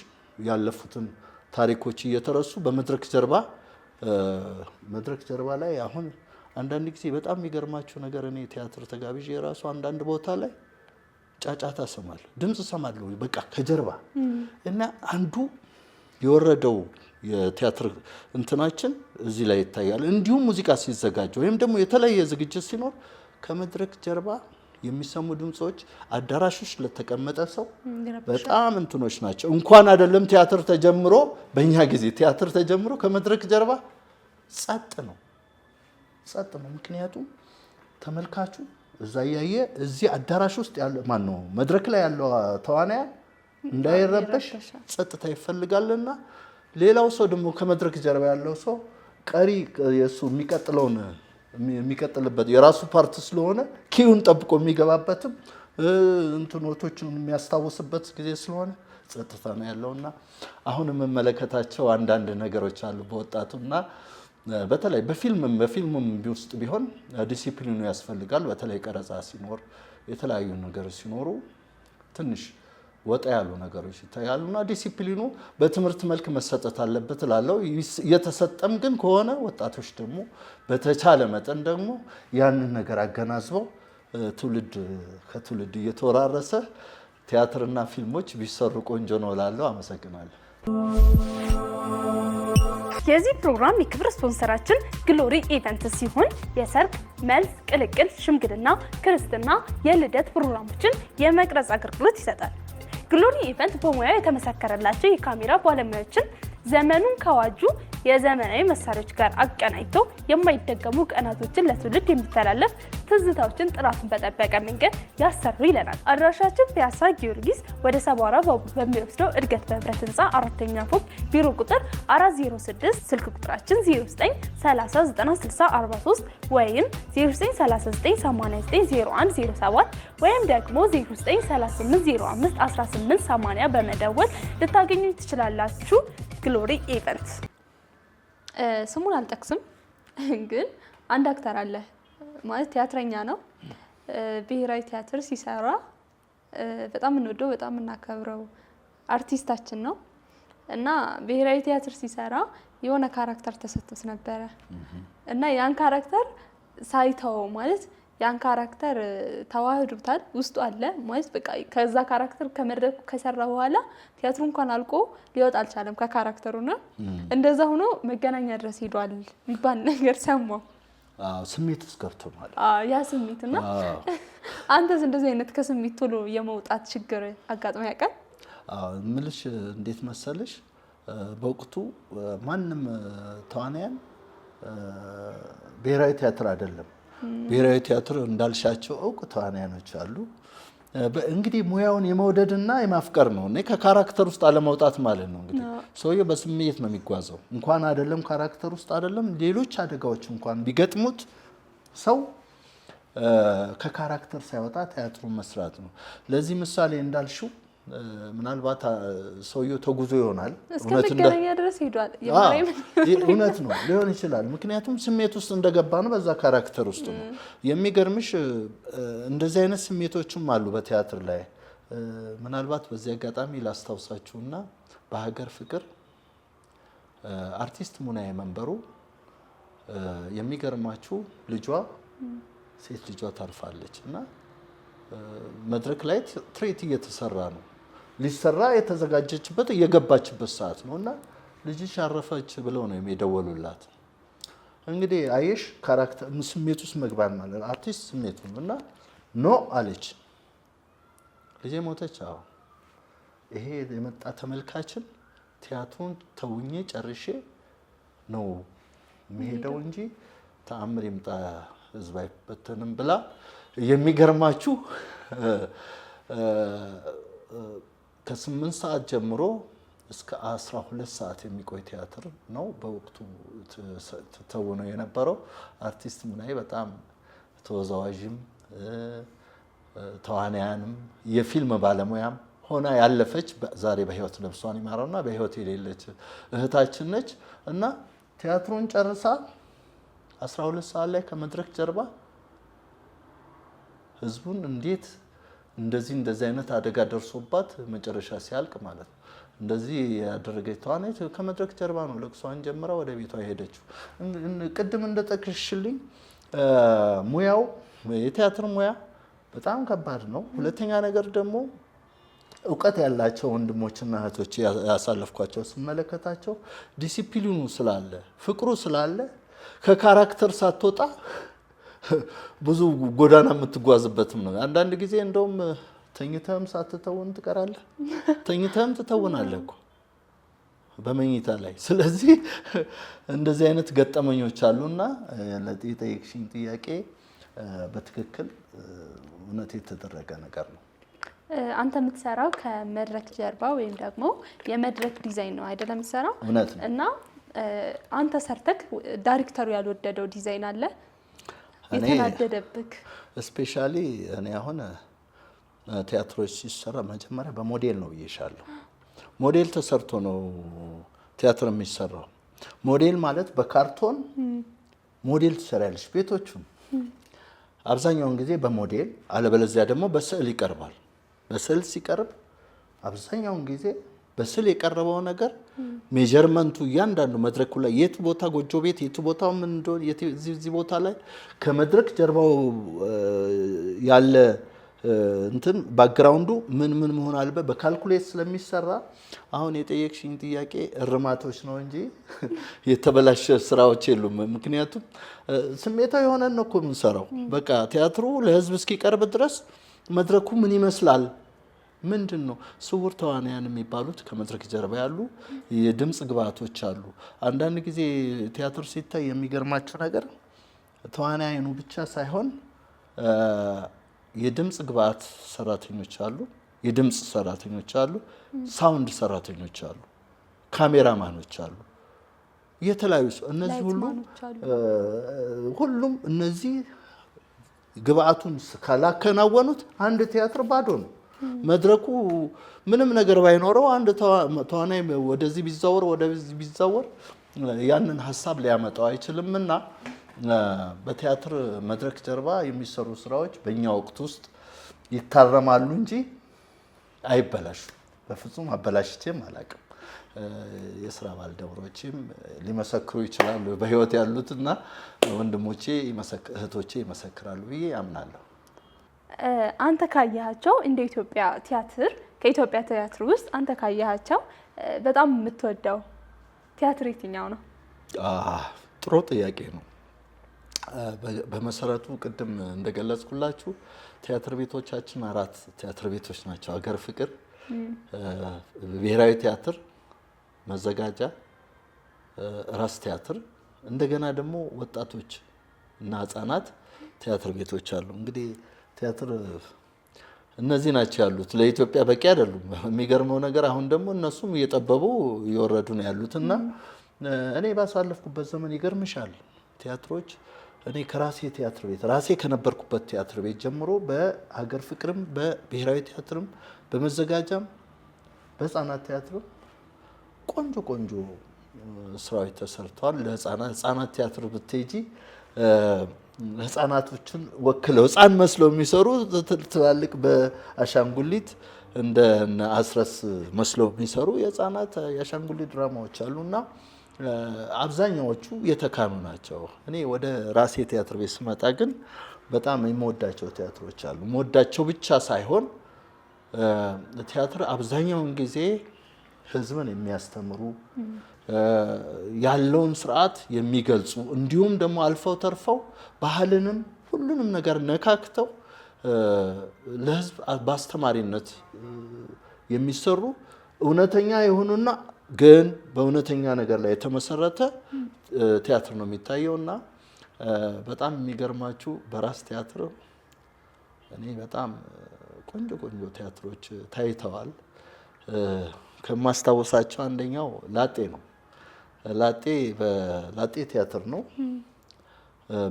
ያለፉትን ታሪኮች እየተረሱ በመድረክ ጀርባ ላይ አሁን አንዳንድ ጊዜ በጣም የሚገርማችሁ ነገር እኔ ቲያትር ተጋብዤ የራሱ አንዳንድ ቦታ ላይ ጫጫታ እሰማለሁ፣ ድምፅ እሰማለሁ በቃ ከጀርባ እና አንዱ የወረደው የቲያትር እንትናችን እዚህ ላይ ይታያል። እንዲሁም ሙዚቃ ሲዘጋጅ ወይም ደግሞ የተለየ ዝግጅት ሲኖር ከመድረክ ጀርባ የሚሰሙ ድምጾች አዳራሾች ለተቀመጠ ሰው በጣም እንትኖች ናቸው። እንኳን አይደለም ቲያትር ተጀምሮ በእኛ ጊዜ ቲያትር ተጀምሮ ከመድረክ ጀርባ ጸጥ ነው። ምክንያቱም ተመልካቹ እዛ ያየ እዚህ አዳራሽ ውስጥ ያለ ማን ነው መድረክ ላይ ያለው ተዋናያ እንዳይረበሽ ጸጥታ ይፈልጋልና ሌላው ሰው ደግሞ ከመድረክ ጀርባ ያለው ሰው ቀሪ የሱ የሚቀጥልበት የራሱ ፓርት ስለሆነ ኪዩን ጠብቆ የሚገባበትም እንትኖቶችን የሚያስታውስበት ጊዜ ስለሆነ ጸጥታ ነው ያለውና አሁን የምመለከታቸው አንዳንድ ነገሮች አሉ በወጣቱና በተለይ በፊልምም ውስጥ ቢሆን ዲሲፕሊኑ ያስፈልጋል። በተለይ ቀረጻ ሲኖር የተለያዩ ነገሮች ሲኖሩ ትንሽ ወጣ ያሉ ነገሮች ይታያሉና ዲሲፕሊኑ በትምህርት መልክ መሰጠት አለበት እላለሁ። እየተሰጠም ግን ከሆነ ወጣቶች ደግሞ በተቻለ መጠን ደግሞ ያንን ነገር አገናዝበው ትውልድ ከትውልድ እየተወራረሰ ቲያትርና ፊልሞች ቢሰሩ ቆንጆ ነው እላለሁ። አመሰግናለሁ። የዚህ ፕሮግራም የክብር ስፖንሰራችን ግሎሪ ኢቨንት ሲሆን የሰርግ፣ መልስ፣ ቅልቅል፣ ሽምግልና፣ ክርስትና፣ የልደት ፕሮግራሞችን የመቅረጽ አገልግሎት ይሰጣል። ግሎሪ ኢቨንት በሙያው የተመሰከረላቸው የካሜራ ባለሙያዎችን ዘመኑን ከዋጁ የዘመናዊ መሳሪያዎች ጋር አቀናጅቶ የማይደገሙ ቀናቶችን ለትውልድ የሚተላለፍ ትዝታዎችን ጥራቱን በጠበቀ መንገድ ያሰሩ ይለናል። አድራሻችን ፒያሳ ጊዮርጊስ ወደ ሰባራ ባቡር በሚወስደው እድገት በህብረት ህንፃ 4ኛ ፎቅ ቢሮ ቁጥር 406 ስልክ ቁጥራችን 0930906043 ወይም 0939890107 ወይም ደግሞ 0938051880 በመደወል ልታገኙ ትችላላችሁ። ግሎሪ ኢቨንት ስሙን አልጠቅስም፣ ግን አንድ አክተር አለ ማለት ቲያትረኛ ነው። ብሔራዊ ቲያትር ሲሰራ በጣም እንወደው በጣም እናከብረው አርቲስታችን ነው እና ብሔራዊ ቲያትር ሲሰራ የሆነ ካራክተር ተሰጥቶት ነበረ እና ያን ካራክተር ሳይተው ማለት ያን ካራክተር ተዋህዶታል ውስጡ አለ ማለት በቃ ከዛ ካራክተር ከመድረኩ ከሰራ በኋላ ቲያትሩ እንኳን አልቆ ሊወጣ አልቻለም ከካራክተሩና እንደዛ ሆኖ መገናኛ ድረስ ሄዷል የሚባል ነገር ሰማሁ። ስሜት እስከርቶ ማለት ያ ስሜትና አንተስ እንደዚህ አይነት ከስሜት ቶሎ የመውጣት ችግር አጋጥሞ ያውቃል? ምልሽ እንዴት መሰለሽ በወቅቱ ማንም ተዋናያን ብሔራዊ ቲያትር አይደለም ብሔራዊ ቲያትር እንዳልሻቸው እውቅ ተዋናያኖች አሉ። እንግዲህ ሙያውን የመውደድና የማፍቀር ነው። እኔ ከካራክተር ውስጥ አለመውጣት ማለት ነው። እንግዲህ ሰውየው በስሜት ነው የሚጓዘው። እንኳን አይደለም ካራክተር ውስጥ አይደለም ሌሎች አደጋዎች እንኳን ቢገጥሙት ሰው ከካራክተር ሳይወጣ ቲያትሩን መስራት ነው። ለዚህ ምሳሌ እንዳልሽው ምናልባት ሰውየው ተጉዞ ይሆናል እስከመገናኛ ድረስ ሄዷል። እውነት ነው ሊሆን ይችላል። ምክንያቱም ስሜት ውስጥ እንደገባ ነው፣ በዛ ካራክተር ውስጥ ነው። የሚገርምሽ እንደዚህ አይነት ስሜቶችም አሉ በቲያትር ላይ። ምናልባት በዚህ አጋጣሚ ላስታውሳችሁና በሀገር ፍቅር አርቲስት ሙናዬ መንበሩ የሚገርማችሁ ልጇ ሴት ልጇ ታርፋለች እና መድረክ ላይ ትርኢት እየተሰራ ነው። ሊሰራ የተዘጋጀችበት እየገባችበት ሰዓት ነው እና ልጅሽ አረፈች ብለው ነው የደወሉላት። እንግዲህ አየሽ ካራክተር ስሜት ውስጥ መግባት ማለት አርቲስት ስሜቱ እና ኖ አለች። ልጄ ሞተች። አዎ ይሄ የመጣ ተመልካችን ቲያትሩን ተውኜ ጨርሼ ነው የሚሄደው እንጂ ተአምር ይምጣ ህዝብ አይበተንም ብላ የሚገርማችሁ ከ8 ሰዓት ጀምሮ እስከ 12 ሰዓት የሚቆይ ቲያትር ነው በወቅቱ ተውነው የነበረው። አርቲስት ሙናዬ በጣም ተወዛዋዥም ተዋናያንም የፊልም ባለሙያም ሆና ያለፈች ዛሬ በህይወት ነፍሷን ይማረውና በህይወት የሌለች እህታችን ነች እና ቲያትሩን ጨርሳ 12 ሰዓት ላይ ከመድረክ ጀርባ ህዝቡን እንዴት እንደዚህ አይነት አደጋ ደርሶባት መጨረሻ ሲያልቅ ማለት ነው እንደዚህ ያደረገች ተዋናይት ከመድረክ ጀርባ ነው ለቅሷን ጀምራ ወደ ቤቷ የሄደችው። ቅድም እንደጠቅሽልኝ ሙያው የቲያትር ሙያ በጣም ከባድ ነው። ሁለተኛ ነገር ደግሞ እውቀት ያላቸው ወንድሞችና እህቶች ያሳለፍኳቸው ስመለከታቸው ዲሲፕሊኑ ስላለ ፍቅሩ ስላለ ከካራክተር ሳትወጣ ብዙ ጎዳና የምትጓዝበትም ነው። አንዳንድ ጊዜ እንደውም ተኝተህም ሳትተውን ትቀራለህ፣ ተኝተህም ትተውናለህ እኮ በመኝታ ላይ። ስለዚህ እንደዚህ አይነት ገጠመኞች አሉና ለጠየቅሽኝ ጥያቄ በትክክል እውነት የተደረገ ነገር ነው። አንተ የምትሰራው ከመድረክ ጀርባ ወይም ደግሞ የመድረክ ዲዛይን ነው አይደለም የምትሰራው? እውነት ነው። እና አንተ ሰርተክ ዳይሬክተሩ ያልወደደው ዲዛይን አለ የተናደደብክ? ስፔሻሊ እኔ አሁን ቲያትሮች ሲሰራ መጀመሪያ በሞዴል ነው ብዬሻለሁ። ሞዴል ተሰርቶ ነው ቲያትር የሚሰራው። ሞዴል ማለት በካርቶን ሞዴል ትሰሪያለሽ ቤቶቹን አብዛኛውን ጊዜ በሞዴል አለበለዚያ ደግሞ በስዕል ይቀርባል። በስዕል ሲቀርብ አብዛኛውን ጊዜ በስዕል የቀረበው ነገር ሜጀርመንቱ እያንዳንዱ መድረኩ ላይ የት ቦታ ጎጆ ቤት የት ቦታው ምን እንደሆነ እዚህ ቦታ ላይ ከመድረክ ጀርባው ያለ እንትን ባክግራውንዱ ምን መሆን አለበት በካልኩሌት ስለሚሰራ አሁን የጠየቅሽኝ ጥያቄ እርማቶች ነው እንጂ የተበላሸ ስራዎች የሉም። ምክንያቱም ስሜታዊ የሆነን ነው እኮ የምንሰራው። በቃ ቲያትሩ ለህዝብ እስኪቀርብ ድረስ መድረኩ ምን ይመስላል ምንድን ነው ስውር ተዋናያን የሚባሉት ከመድረክ ጀርባ ያሉ የድምጽ ግብአቶች አሉ። አንዳንድ ጊዜ ቲያትር ሲታይ የሚገርማቸው ነገር ተዋናያኑ ብቻ ሳይሆን የድምጽ ግብአት ሰራተኞች አሉ፣ የድምጽ ሰራተኞች አሉ፣ ሳውንድ ሰራተኞች አሉ፣ ካሜራማኖች አሉ፣ የተለያዩ እነዚህ ሁሉም እነዚህ ግብአቱን ካላከናወኑት አንድ ቲያትር ባዶ ነው። መድረኩ ምንም ነገር ባይኖረው አንድ ተዋናይ ወደዚህ ቢዛወር ወደዚህ ቢዛወር ያንን ሀሳብ ሊያመጣው አይችልምና በቲያትር መድረክ ጀርባ የሚሰሩ ስራዎች በእኛ ወቅት ውስጥ ይታረማሉ እንጂ አይበላሹም። በፍጹም አበላሽቼም አላውቅም። የስራ ባልደረቦቼም ሊመሰክሩ ይችላሉ፣ በህይወት ያሉትና ወንድሞቼ እህቶቼ ይመሰክራሉ ብዬ አምናለሁ። አንተ ካያቸው እንደ ኢትዮጵያ ቲያትር ከኢትዮጵያ ቲያትር ውስጥ አንተ ካያቸው በጣም የምትወደው ቲያትር የትኛው ነው? ጥሩ ጥያቄ ነው። በመሰረቱ ቅድም እንደገለጽኩላችሁ ቲያትር ቤቶቻችን 4 ቲያትር ቤቶች ናቸው። ሀገር ፍቅር፣ ብሔራዊ ቲያትር፣ መዘጋጃ፣ ራስ ቲያትር፣ እንደገና ደግሞ ወጣቶች እና ህጻናት ቲያትር ቤቶች አሉ። እንግዲህ ቲያትር እነዚህ ናቸው ያሉት። ለኢትዮጵያ በቂ አይደሉም። የሚገርመው ነገር አሁን ደግሞ እነሱም እየጠበቡ እየወረዱ ነው ያሉትና እኔ ባሳለፍኩበት ዘመን ይገርምሻል ቲያትሮች እኔ ከራሴ ቲያትር ቤት ራሴ ከነበርኩበት ቲያትር ቤት ጀምሮ በሀገር ፍቅርም በብሔራዊ ቲያትርም በመዘጋጃም በህፃናት ቲያትርም ቆንጆ ቆንጆ ስራዎች ተሰርተዋል። ለህፃናት ቲያትር ብትሄጂ ህፃናቶችን ወክለው ህፃን መስለው የሚሰሩ ትላልቅ በአሻንጉሊት እንደ አስረስ መስለው የሚሰሩ የህፃናት የአሻንጉሊት ድራማዎች አሉና አብዛኛዎቹ የተካኑ ናቸው። እኔ ወደ ራሴ ቲያትር ቤት ስመጣ ግን በጣም የምወዳቸው ቲያትሮች አሉ። የምወዳቸው ብቻ ሳይሆን ቲያትር አብዛኛውን ጊዜ ህዝብን የሚያስተምሩ ያለውን ስርዓት የሚገልጹ እንዲሁም ደግሞ አልፈው ተርፈው ባህልንም ሁሉንም ነገር ነካክተው ለህዝብ በአስተማሪነት የሚሰሩ እውነተኛ የሆኑና ግን በእውነተኛ ነገር ላይ የተመሰረተ ቲያትር ነው የሚታየውና በጣም የሚገርማችሁ በራስ ቲያትር እኔ በጣም ቆንጆ ቆንጆ ቲያትሮች ታይተዋል። ከማስታወሳቸው አንደኛው ላጤ ነው። ላጤ ቲያትር ነው።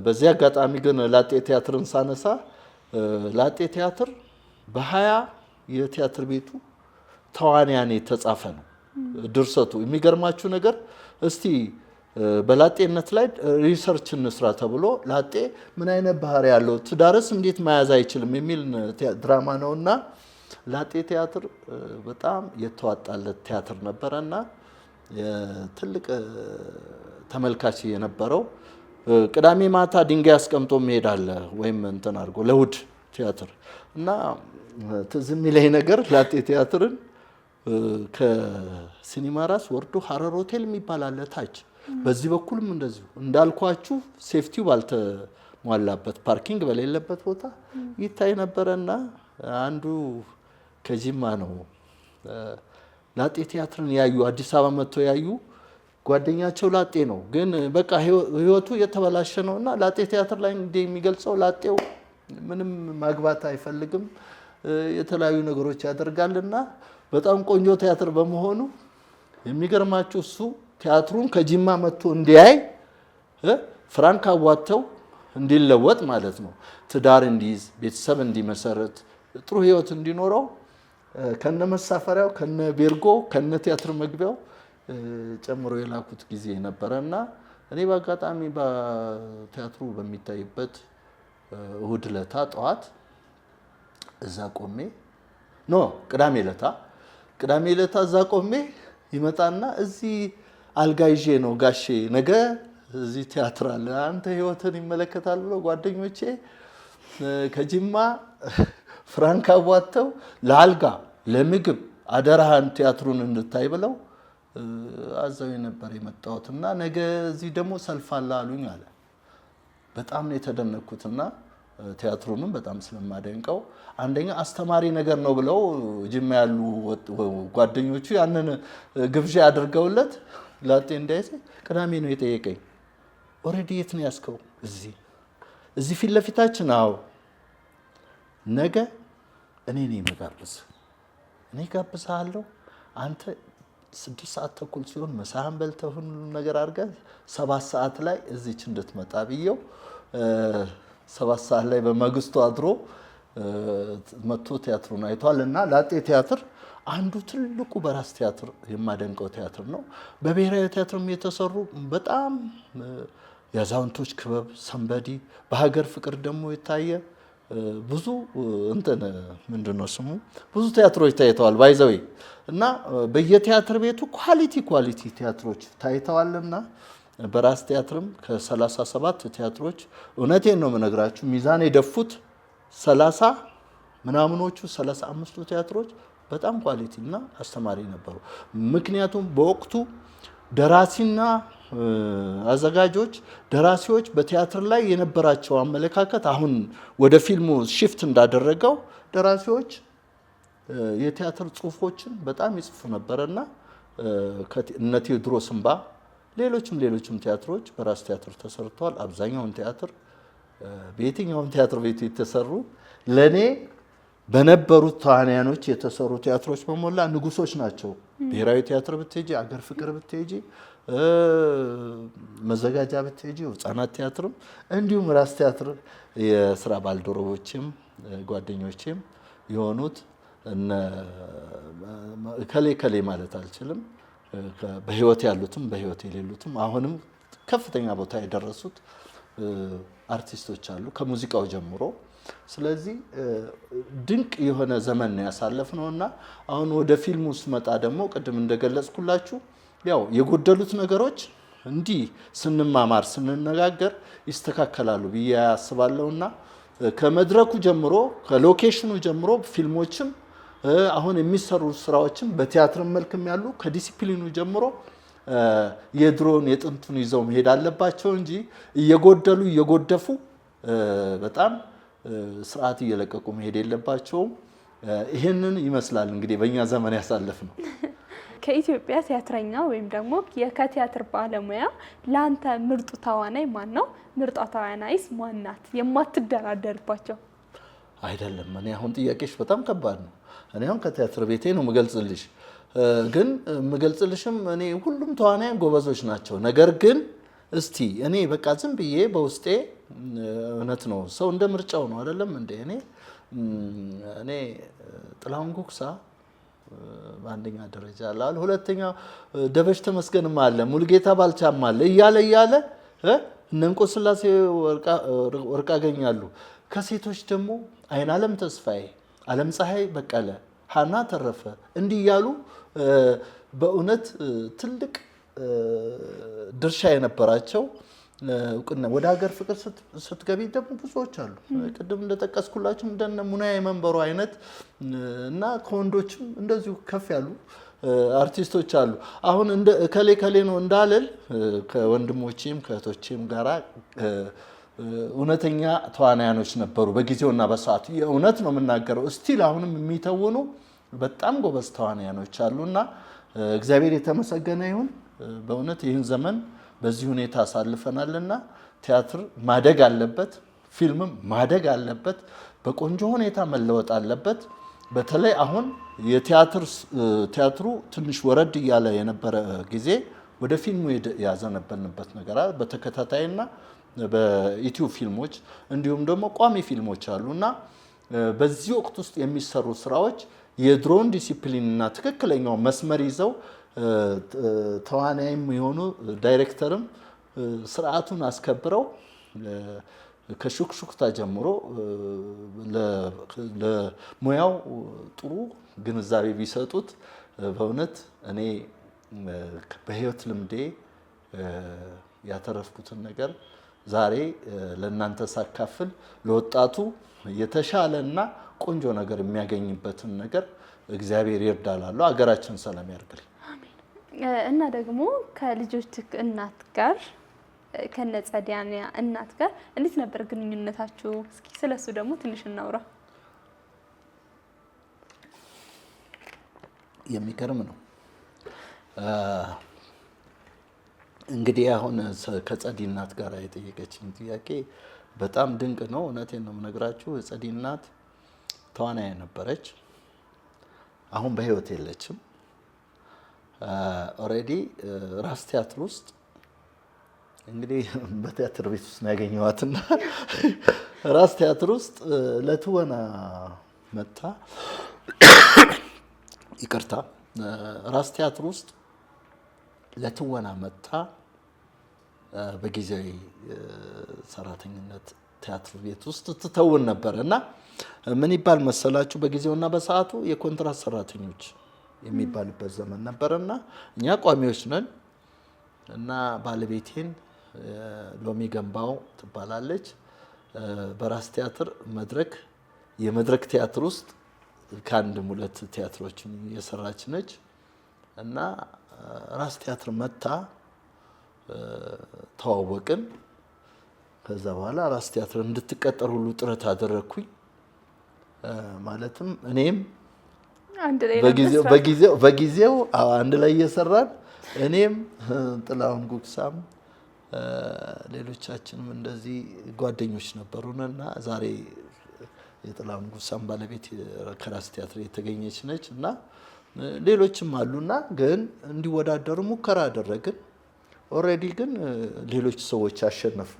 በዚህ አጋጣሚ ግን ላጤ ቲያትርን ሳነሳ ላጤ ቲያትር በ20 የቲያትር ቤቱ ተዋንያን የተጻፈ ነው ድርሰቱ። የሚገርማችሁ ነገር እስቲ በላጤነት ላይ ሪሰርች እንስራ ተብሎ ላጤ ምን አይነት ባህሪ ያለው ትዳርስ እንዴት መያዝ አይችልም የሚል ድራማ ነውና ላጤ ቲያትር በጣም የተዋጣለት ቲያትር ነበረና ትልቅ ተመልካች የነበረው ቅዳሜ ማታ ድንጋይ አስቀምጦ መሄድ አለ ወይም እንትን አድርጎ ለእሑድ ቲያትር እና ትዝ የሚለኝ ነገር ላጤ ቲያትርን ከሲኒማ ራስ ወርዶ ሀረር ሆቴል የሚባል አለ ታች በዚህ በኩልም እንደዚሁ እንዳልኳችሁ ሴፍቲው ባልተሟላበት ፓርኪንግ በሌለበት ቦታ ይታይ ነበረና አንዱ ከጂማ ነው ላጤ ቲያትርን ያዩ አዲስ አበባ መጥተው ያዩ ጓደኛቸው ላጤ ነው ግን በቃ ህይወቱ የተበላሸ ነውና ላጤ ቲያትር ላይ እንደ የሚገልጸው ላጤው ምንም ማግባት አይፈልግም የተለያዩ ነገሮች ያደርጋልና በጣም ቆንጆ ቲያትር በመሆኑ የሚገርማችሁ እሱ ቲያትሩን ከጂማ መጥቶ እንዲያይ ፍራንክ አዋተው እንዲለወጥ ማለት ነው ትዳር እንዲይዝ ቤተሰብ እንዲመሰረት ጥሩ ህይወት እንዲኖረው ከነ መሳፈሪያው ከነ ቤርጎ ከነ ቲያትር መግቢያው ጨምሮ የላኩት ጊዜ ነበረና እኔ በአጋጣሚ በቲያትሩ በሚታይበት እሁድ ለታ ጠዋት እዛ ቆሜ ቅዳሜ ለታ እዛ ቆሜ ይመጣና እዚህ አልጋ ይዤ ነው ጋሼ ነገ እዚህ ቲያትር አለ አንተ ህይወትን ይመለከታል ብሎ ጓደኞቼ ከጂማ ፍራንክ አዋተው ለአልጋ ለምግብ አደራህን ቲያትሩን እንድታይ ብለው አዘው ነበር የመጣሁትና ነገ እዚህ ደግሞ ሰልፍ አለ አሉኝ አለ። በጣም ነው የተደነኩትና ቲያትሩንም በጣም ስለማደንቀው አንደኛ አስተማሪ ነገር ነው ብለው ጅማ ያሉ ጓደኞቹ ያንን ግብዣ አድርገውለት ላጤ እንዳይዘ ቅዳሜ ነው የጠየቀኝ። ኦሬዲ የት ነው ያስከው? እዚህ ፊት ለፊታችን። አዎ ነገ እኔ ነኝ የምጋብዝ። እኔ ጋብዝሃለሁ። አንተ 6:30 ሲሆን ምሳህን በልተህ ሁሉ ነገር አድርገህ 7 ሰዓት ላይ እዚች እንድትመጣ ብየው 7 ሰዓት ላይ በማግስቱ አድሮ መጥቶ ቲያትሩን አይቷል። እና ላጤ ቲያትር አንዱ ትልቁ በራስ ቲያትር የማደንቀው ቲያትር ነው። በብሔራዊ ቲያትርም የተሰሩ በጣም የአዛውንቶች ክበብ ሰንበዲ፣ በሀገር ፍቅር ደግሞ የታየ ብዙ ምንድነው ስሙ ብዙ ቲያትሮች ታይተዋል ባይዘው እና በየቲያትር ቤቱ ኳሊቲ ቲያትሮች ታይተዋልና በራስ ቲያትርም ከ37 ቲያትሮች እውነቴን ነው የምነግራችሁ ሚዛን የደፉት 30 ምናምኖቹ 35ቱ ቲያትሮች በጣም ኳሊቲ እና አስተማሪ ነበሩ። ምክንያቱም በወቅቱ ደራሲና አዘጋጆች ደራሲዎች በቲያትር ላይ የነበራቸው አመለካከት አሁን ወደ ፊልሙ ሽፍት እንዳደረገው ደራሲዎች የቲያትር ጽሁፎችን በጣም ይጽፉ ነበርና እነ ቴዎድሮስ እምባ ሌሎችም ቲያትሮች በራስ ቲያትር ተሰርተዋል። አብዛኛውን ቲያትር በየትኛውም ቲያትር ቤቱ የተሰሩ ለኔ በነበሩት ተዋናያኖች የተሰሩ ቲያትሮች በሞላ ንጉሶች ናቸው። ብሔራዊ ቲያትር ብትሄጂ፣ አገር ፍቅር ብትሄጂ፣ መዘጋጃ ብትሄጂ፣ ህፃናት ቲያትርም እንዲሁም ራስ ቲያትር የስራ ባልደረቦችም ጓደኞችም የሆኑት እነ ከሌ ማለት አልችልም፣ በህይወት ያሉትም በህይወት የሌሉትም አሁንም ከፍተኛ ቦታ የደረሱት አርቲስቶች አሉ ከሙዚቃው ጀምሮ። ስለዚህ ድንቅ የሆነ ዘመን ነው ያሳለፍነው እና አሁን ወደ ፊልሙ ስመጣ ደግሞ ቅድም እንደገለጽኩላችሁ ያው የጎደሉት ነገሮች እንዲህ ስንማማር ስንነጋገር ይስተካከላሉ ብዬ አስባለሁና ከመድረኩ ጀምሮ ከሎኬሽኑ ጀምሮ ፊልሞችም አሁን የሚሰሩ ስራዎችም በቲያትር መልክም ያሉ ከዲሲፕሊኑ ጀምሮ የድሮን የጥንቱን ይዘው መሄድ አለባቸው እንጂ እየጎደሉ እየጎደፉ በጣም ስርዓት እየለቀቁ መሄድ የለባቸውም። ይህንን ይመስላል እንግዲህ በእኛ ዘመን ያሳለፍ ነው። ከኢትዮጵያ ቲያትረኛ ወይም ደግሞ ከቲያትር ባለሙያ ለአንተ ምርጡ ተዋናይ ማን ነው? ምርጧ ተዋናይስ ማን ናት? የማትደራደርባቸው አይደለም። እኔ አሁን ጥያቄሽ በጣም ከባድ ነው። እኔ አሁን ከቲያትር ቤቴ ነው የምገልጽልሽ፣ ግን የምገልጽልሽም እኔ ሁሉም ተዋናያን ጎበዞች ናቸው። ነገር ግን እስቲ እኔ በቃ ዝም ብዬ በውስጤ እውነት ነው ሰው እንደ ምርጫው ነው አይደለም እንዴ? እኔ ጥላሁን ጉግሳ በአንደኛ ደረጃ አለ፣ ሁለተኛ ደበሽ ተመስገንም አለ፣ ሙልጌታ ባልቻም አለ እያለ እነ እንቆ ስላሴ ወርቅ አገኛሉ። ከሴቶች ደግሞ አይን ዓለም ተስፋዬ፣ ዓለም ፀሐይ በቀለ፣ ሀና ተረፈ እንዲህ እያሉ በእውነት ትልቅ ድርሻ የነበራቸው እውቅና። ወደ ሀገር ፍቅር ስትገቢ ደግሞ ብዙዎች አሉ። ቅድም እንደጠቀስኩላችሁ እንደነ ሙናዬ መንበሩ አይነት እና ከወንዶችም እንደዚሁ ከፍ ያሉ አርቲስቶች አሉ። አሁን እንደ ከሌ ነው እንዳልል ከወንድሞቼም ከእህቶቼም ጋራ እውነተኛ ተዋናያኖች ነበሩ በጊዜውና በሰዓቱ። የእውነት ነው የምናገረው። እስቲል አሁንም የሚተውኑ በጣም ጎበዝ ተዋናያኖች አሉና እግዚአብሔር የተመሰገነ ይሁን። በእውነት ይህን ዘመን በዚህ ሁኔታ አሳልፈናልና ቲያትር ማደግ አለበት፣ ፊልምም ማደግ አለበት፣ በቆንጆ ሁኔታ መለወጥ አለበት። በተለይ አሁን ቲያትሩ ትንሽ ወረድ እያለ የነበረ ጊዜ ወደ ፊልሙ ያዘነበልንበት ነገር በተከታታይና በዩቲዩብ ፊልሞች እንዲሁም ደግሞ ቋሚ ፊልሞች አሉና በዚህ ወቅት ውስጥ የሚሰሩ ስራዎች የድሮን ዲሲፕሊንና ትክክለኛው መስመር ይዘው ተዋናይም የሆኑ ዳይሬክተርም ስርዓቱን አስከብረው ከሹክሹክታ ጀምሮ ለሙያው ጥሩ ግንዛቤ ቢሰጡት በእውነት እኔ በህይወት ልምዴ ያተረፍኩትን ነገር ዛሬ ለእናንተ ሳካፍል ለወጣቱ የተሻለና ቆንጆ ነገር የሚያገኝበትን ነገር እግዚአብሔር ይርዳላለሁ። አገራችን ሰላም ያርግል። እና ደግሞ ከልጆች እናት ጋር ከነጸዲያንያ እናት ጋር እንዴት ነበር ግንኙነታችሁ? እስኪ ስለሱ ደግሞ ትንሽ እናውራ። የሚገርም ነው። እንግዲህ አሁን ከጸዲ እናት ጋር የጠየቀችኝ ጥያቄ በጣም ድንቅ ነው። እውነቴን ነው የምነግራችሁ። የጸዲ እናት ተዋናይ ነበረች። አሁን በህይወት የለችም። ኦልሬዲ ራስ ቲያትር ውስጥ እንግዲህ በቲያትር ቤት ውስጥ ነው ያገኘኋትና ራስ ቲያትር ውስጥ ለትወና መጣ። ይቅርታ፣ ራስ ቲያትር ውስጥ ለትወና መጣ። በጊዜያዊ ሰራተኝነት ቲያትር ቤት ውስጥ ትተውን ነበር እና ምን ይባል መሰላችሁ፣ በጊዜውና በሰዓቱ የኮንትራት ሰራተኞች የሚባልበት ዘመን ነበርና እኛ ቋሚዎች ነን እና ባለቤቴን ሎሚ ገንባው ትባላለች። በራስ ቲያትር የመድረክ ቲያትር ውስጥ ከአንድም ሁለት ቲያትሮችን የሰራች ነች እና ራስ ቲያትር መታ ተዋወቅን። ከዛ በኋላ ራስ ቲያትር እንድትቀጠር ሁሉ ጥረት አደረግኩኝ። ማለትም እኔም በጊዜው አንድ ላይ እየሰራን እኔም ጥላሁን ጉግሳም ሌሎቻችንም እንደዚህ ጓደኞች ነበሩንና ዛሬ የጥላሁን ጉሳም ባለቤት ከራስ ቲያትር የተገኘች ነች እና ሌሎችም አሉና ግን እንዲወዳደሩ ሙከራ አደረግን። ኦልሬዲ ግን ሌሎች ሰዎች አሸነፉ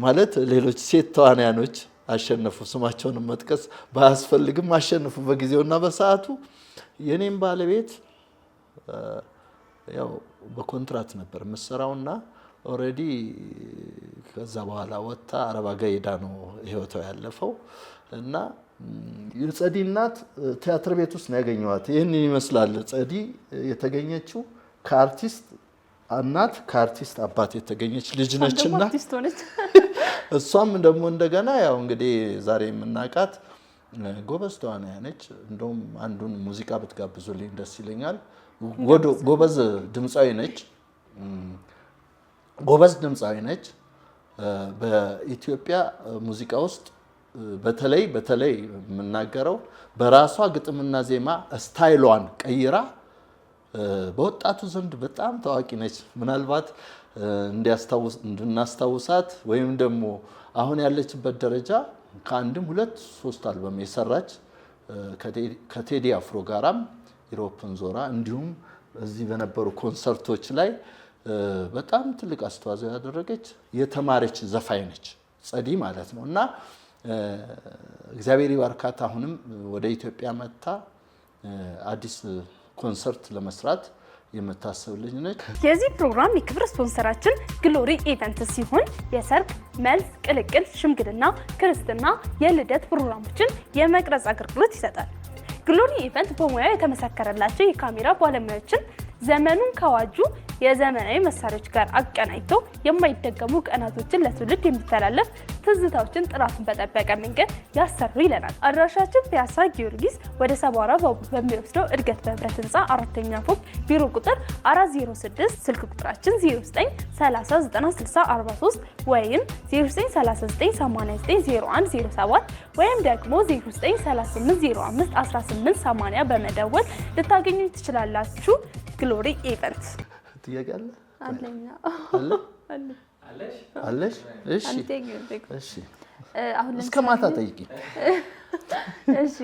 ማለት ሌሎች ሴት ተዋናያኖች አሸነፉ። ስማቸውን መጥቀስ ባያስፈልግም አሸነፉ በጊዜውና በሰዓቱ። የኔም ባለቤት ያው በኮንትራት ነበር የምትሰራውና ኦልሬዲ ከዛ በኋላ ወጣ አረብ አገር ሄዳ ነው ህይወቷ ያለፈው እና የጸዲ እናት ቲያትር ቤት ውስጥ ነው ያገኘኋት። ይህን ይመስላል ጸዲ የተገኘችው ከአርቲስት እናት ከአርቲስት አባት የተገኘች ልጅ ነችና እሷም ደግሞ እንደገና ያው እንግዲህ ዛሬ የምናውቃት ጎበዝ ተዋናይ ነች። እንደውም አንዱን ሙዚቃ ብትጋብዙልኝ ደስ ይለኛል። ጎበዝ ድምፃዊ ነች። ጎበዝ ድምፃዊ ነች። በኢትዮጵያ ሙዚቃ ውስጥ በተለይ የምናገረው በራሷ ግጥምና ዜማ ስታይሏን ቀይራ በወጣቱ ዘንድ በጣም ታዋቂ ነች። ምናልባት እንድናስታውሳት ወይም ደግሞ አሁን ያለችበት ደረጃ ከአንድም 2-3 አልበም የሰራች ከቴዲ አፍሮ ጋራም ኢሮፕን ዞራ እንዲሁም እዚህ በነበሩ ኮንሰርቶች ላይ በጣም ትልቅ አስተዋጽኦ ያደረገች የተማረች ዘፋኝ ነች ጸዲ ማለት ነው እና እግዚአብሔር ይባርካት። አሁንም ወደ ኢትዮጵያ መጥታ አዲስ ኮንሰርት ለመስራት የምታስብ ልጅ ነች። የዚህ ፕሮግራም የክብር ስፖንሰራችን ግሎሪ ኢቨንት ሲሆን የሰርግ፣ መልስ፣ ቅልቅል፣ ሽምግልና፣ ክርስትና፣ የልደት ፕሮግራሞችን የመቅረጽ አገልግሎት ይሰጣል። ግሎሪ ኢቨንት በሙያው የተመሰከረላቸው የካሜራ ባለሙያዎችን ዘመኑን ከዋጁ የዘመናዊ መሳሪያዎች ጋር አቀናጅቶ የማይደገሙ ቀናቶችን ለትውልድ የሚተላለፍ ትዝታዎችን ጥራቱን በጠበቀ መንገድ ያሰሩ ይለናል። አድራሻችን ፒያሳ ጊዮርጊስ ወደ ሰባራ ባቡር በሚወስደው እድገት በህብረት ህንፃ 4ኛ ፎቅ ቢሮ ቁጥር 406 ስልክ ቁጥራችን 0930906043 ወይም 0939890107 ወይም ደግሞ 0938051880 በመደወል ልታገኙ ትችላላችሁ። ግሎሪ ኢቨንት ጥያቄ አለ አለኛ አለሽ? እሺ እሺ፣ አሁን እስከ ማታ ጠይቂ። እሺ፣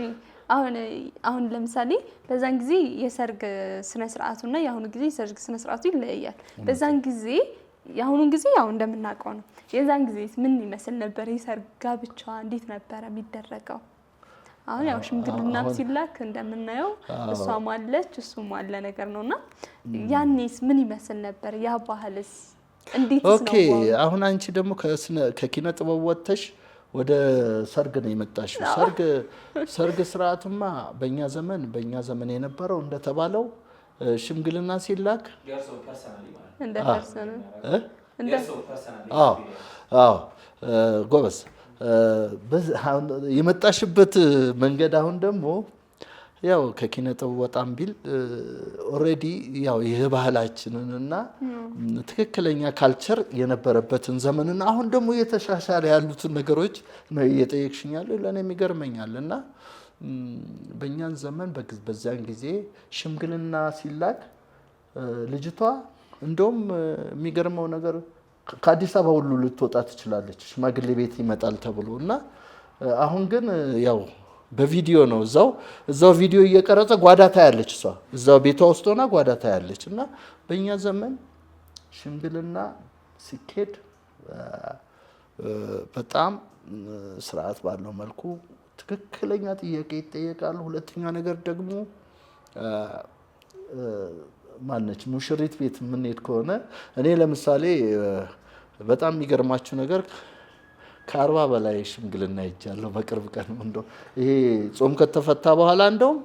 አሁን ለምሳሌ በዛን ጊዜ የሰርግ ስነ ስርዓቱና የአሁኑ ጊዜ የሰርግ ስነ ስርዓቱ ይለያያል። በዛን ጊዜ የአሁኑን ጊዜ ያው እንደምናውቀው ነው። የዛን ጊዜ ምን ይመስል ነበር? የሰርግ ጋብቻ እንዴት ነበረ የሚደረገው? አሁን ያው ሽምግልና ሲላክ እንደምናየው እሷም አለች እሱም አለ ነገር ነውና ያኔስ ምን ይመስል ነበር? ያ ባህልስ እንዴት ነው? ኦኬ፣ አሁን አንቺ ደግሞ ከኪነ ጥበብ ወጥተሽ ወደ ሰርግ ነው የመጣሽው። ሰርግ ስርዓቱማ በእኛ ዘመን የነበረው እንደተባለው ሽምግልና ሲላክ እንደ ፐርሰናል ጎበዝ የመጣሽበት መንገድ አሁን ደግሞ ያው ከኪነ ጥበብ ወጣም ቢል ኦልሬዲ ያው የባህላችንንና ትክክለኛ ካልቸር የነበረበትን ዘመንና አሁን ደግሞ እየተሻሻለ ያሉትን ነገሮች ነው እየጠየቅሽኛለሁ። ለእኔም ይገርመኛልና በእኛን ዘመን በዛን ጊዜ ሽምግልና ሲላክ ልጅቷ እንደውም የሚገርመው ነገር ከአዲስ አበባ ሁሉ ልትወጣ ትችላለች ሽማግሌ ቤት ይመጣል ተብሎ እና አሁን ግን ያው በቪዲዮ ነው እዛው ቪዲዮ እየቀረጸ ጓዳ ታያለች። እሷ እዛው ቤቷ ውስጥ ሆና ጓዳ ታያለች። እና በእኛ ዘመን ሽምግልና ሲኬድ በጣም ስርዓት ባለው መልኩ ትክክለኛ ጥያቄ ይጠየቃሉ። ሁለተኛ ነገር ደግሞ ማነች ሙሽሪት ቤት የምንሄድ ከሆነ እኔ ለምሳሌ በጣም የሚገርማችሁ ነገር ከ40 በላይ ሽምግልና ሄጃለሁ። በቅርብ ቀን እንደው ይሄ ጾም ከተፈታ በኋላ እንደውም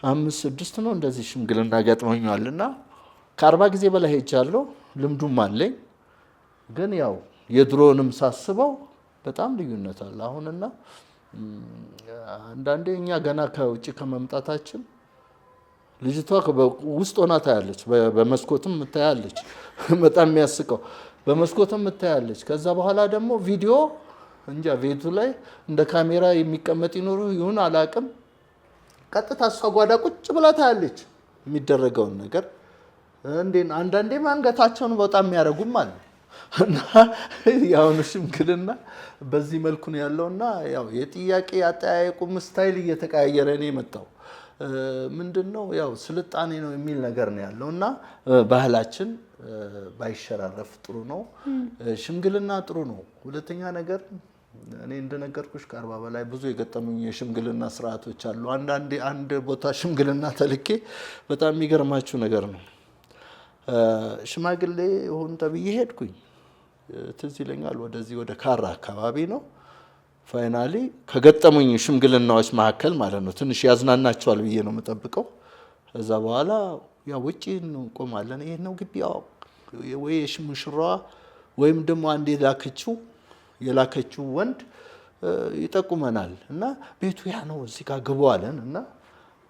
5-6 ነው እንደዚህ ሽምግልና ገጥሞኛልና ከ40 ጊዜ በላይ ሄጃለሁ። ልምዱም አለኝ። ግን ያው የድሮንም ሳስበው በጣም ልዩነት አለ አሁንና አንዳንዴ እኛ ገና ከውጭ ከመምጣታችን ልጅቷ ውስጥ ሆና ታያለች። በመስኮትም ታያለች። በጣም የሚያስቀው በመስኮትም ታያለች። ከዛ በኋላ ደግሞ ቪዲዮ እንጃ ቤቱ ላይ እንደ ካሜራ የሚቀመጥ ይሁን አላቅም። ቀጥታ እሷ ጓዳ ቁጭ ብላ ታያለች የሚደረገውን ነገር። አንዳንዴም አንገታቸውን በጣም የሚያደርጉም አለ። እና ያሁኑ ሽምግልና በዚህ መልኩ ነው ያለውና ያው የጥያቄ አጠያየቁም ስታይል እየተቀያየረ ነው የመጣው። ምንድነው ያው ስልጣኔ ነው የሚል ነገር ነው ያለውና ባህላችን ባይሸራረፍ ጥሩ ነው። ሽምግልና ጥሩ ነው። ሁለተኛ ነገር እኔ እንደነገርኩሽ ከ40 በላይ ብዙ የገጠሙኝ የሽምግልና ስርዓቶች አሉ። አንድ ቦታ ሽምግልና ተልኬ በጣም የሚገርማችሁ ነገር ነው። ሽማግሌ ሆን ተብዬ ሄድኩኝ። ትዝ ይለኛል ወደዚህ ወደ ካራ አካባቢ ነው። ፋይናሊ ከገጠሙኝ ሽምግልናዎች መካከል ማለት ነው ትንሽ ያዝናናቸዋል ብዬ ነው የምጠብቀው። ከዛ በኋላ ያው ውጪ እንቆማለን። ይሄ ነው ግቢያው ወይ የሽሙሽራዋ ወይም ደግሞ አንድ የላከችው ወንድ ይጠቁመናል እና ቤቱ ያ ነው እዚህ ጋር ግቡ አለን እና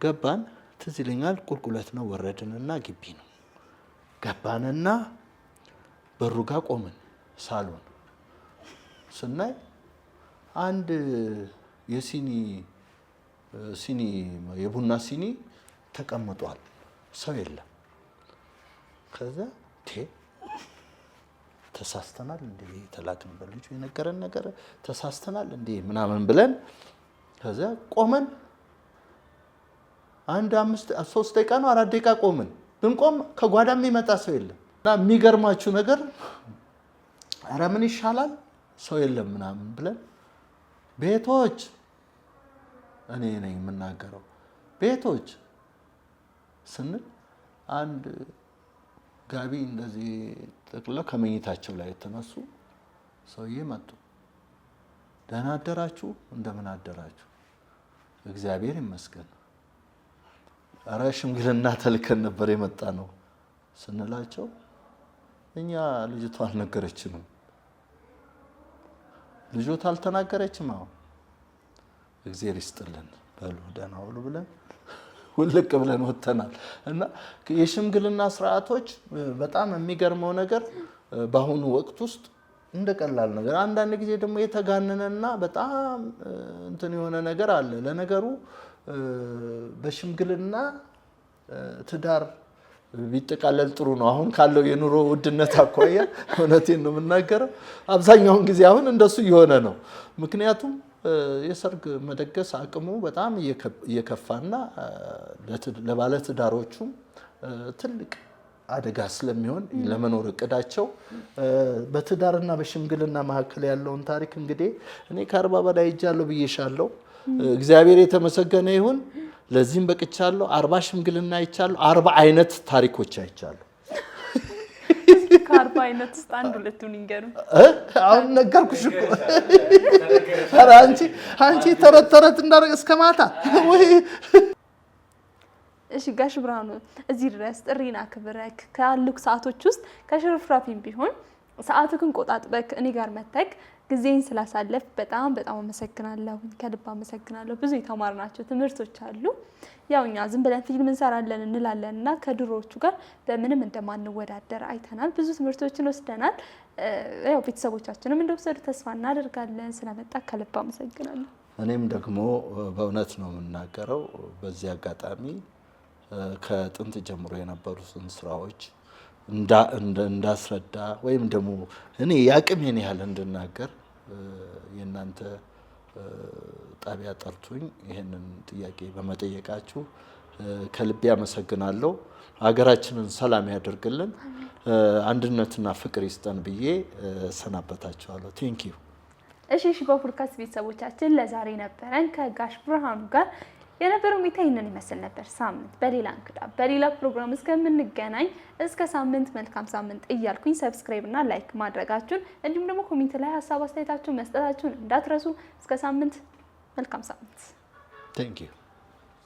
ገባን። ትዝ ይለኛል ቁልቁለት ነው ወረድንና ግቢ ነው ገባንና በሩ ጋር ቆምን። ሳሎን ስናይ አንድ የቡና ሲኒ ተቀምጧል። ሰው የለም። ከዛ ተሳስተናል እንዴ ተላክንበት ልጁ የነገረን ነገር ተሳስተናል እንዴ ምናምን ብለን ከዛ ቆመን አንድ 3 ደቂቃ ነው 4 ደቂቃ ቆመን ብንቆም ከጓዳ የሚመጣ ሰው የለም። እና የሚገርማችሁ ነገር ኧረ ምን ይሻላል ሰው የለም ምናምን ብለን ቤቶች እኔ ነኝ የምናገረው ቤቶች ስንል አንድ ጋቢ እንደዚህ ጠቅልለው ከመኝታቸው ላይ የተነሱ ሰውዬ መጡ። ደህና አደራችሁ? እንደምን አደራችሁ? እግዚአብሔር ይመስገን። ኧረ ሽምግልና ተልከን ነበር የመጣ ነው ስንላቸው እኛ ልጅቷ አልነገረችንም። ልጅቷ አልተናገረችም። አዎ እግዚአብሔር ይስጥልን በሉ ደህና ዋሉ ብለን ውልቅ ብለን ወጥተናል። እና የሽምግልና ስርዓቶች በጣም የሚገርመው ነገር በአሁኑ ወቅት ውስጥ እንደቀላል ነገር አንዳንድ ጊዜ ደግሞ የተጋነነና በጣም እንትን የሆነ ነገር አለ። ለነገሩ በሽምግልና ትዳር ቢጠቃለል ጥሩ ነው። አሁን ካለው የኑሮ ውድነት አኳያ እውነቴን ነው የምናገረው። አብዛኛውን ጊዜ አሁን እንደሱ እየሆነ ነው። ምክንያቱም የሰርግ መደገስ አቅሙ በጣም እየከፋና ለባለትዳሮቹም ትልቅ አደጋ ስለሚሆን ለመኖር እቅዳቸው በትዳርና በሽምግልና መካከል ያለውን ታሪክ እንግዲህ እኔ ከ40 በላይ ሄጃለሁ ብዬሻለሁ። እግዚአብሔር የተመሰገነ ይሁን። ለዚህም በቅቻለሁ። 40 ሽምግልና አይቻለሁ። 40 አይነት ታሪኮች አይቻለሁ። ከ40 አይነት ውስጥ አንድ ሁለቱን ይንገሩ። አሁን ነገርኩሽ እኮ። ኧረ አንቺ ተረት እንዳደረገ እስከ ማታ ወይ። እሺ ጋሽ ብርሃኑ እዚህ ድረስ ጥሪና ክብረክ ካሉክ ሰዓቶች ውስጥ ከሽርፍራፊም ቢሆን ሰዓቱን ቆጣጥበክ እኔ ጋር መተክ ጊዜን ስላሳለፍ በጣም አመሰግናለሁ። ከልብ አመሰግናለሁ። ብዙ የተማርናቸው ትምህርቶች አሉ። ያው እኛ ዝም ብለን ፊልም እንሰራለን እንላለንና ከድሮዎቹ ጋር በምንም እንደማንወዳደር አይተናል። ብዙ ትምህርቶችን ወስደናል። ያው ቤተሰቦቻችንም እንደወሰዱ ተስፋ እናደርጋለን። ስለመጣ ከልብ አመሰግናለሁ። እኔም ደግሞ በእውነት ነው የምናገረው። በዚህ አጋጣሚ ከጥንት ጀምሮ የነበሩትን ስራዎች እንዳስረዳ ወይም ደግሞ እኔ ያቅሜን ያህል እንድናገር የእናንተ ጣቢያ ጠርቶኝ ይህንን ጥያቄ በመጠየቃችሁ ከልቤ አመሰግናለሁ። ሀገራችንን ሰላም ያደርግልን፣ አንድነትና ፍቅር ይስጠን ብዬ ሰናበታችኋለሁ። ቴንኪዩ። እሺ በፖድካስት ቤተሰቦቻችን ለዛሬ ነበረን ከጋሽ ብርሃኑ ጋር የነበረው ሁኔታ ይህንን ይመስል ነበር። ሳምንት በሌላ እንግዳ በሌላ ፕሮግራም እስከምንገናኝ እስከ ሳምንት መልካም ሳምንት እያልኩኝ ሰብስክራይብ እና ላይክ ማድረጋችሁን እንዲሁም ደግሞ ኮሜንት ላይ ሀሳብ አስተያየታችሁን መስጠታችሁን እንዳትረሱ። እስከ ሳምንት መልካም ሳምንት። ቴንክ ዩ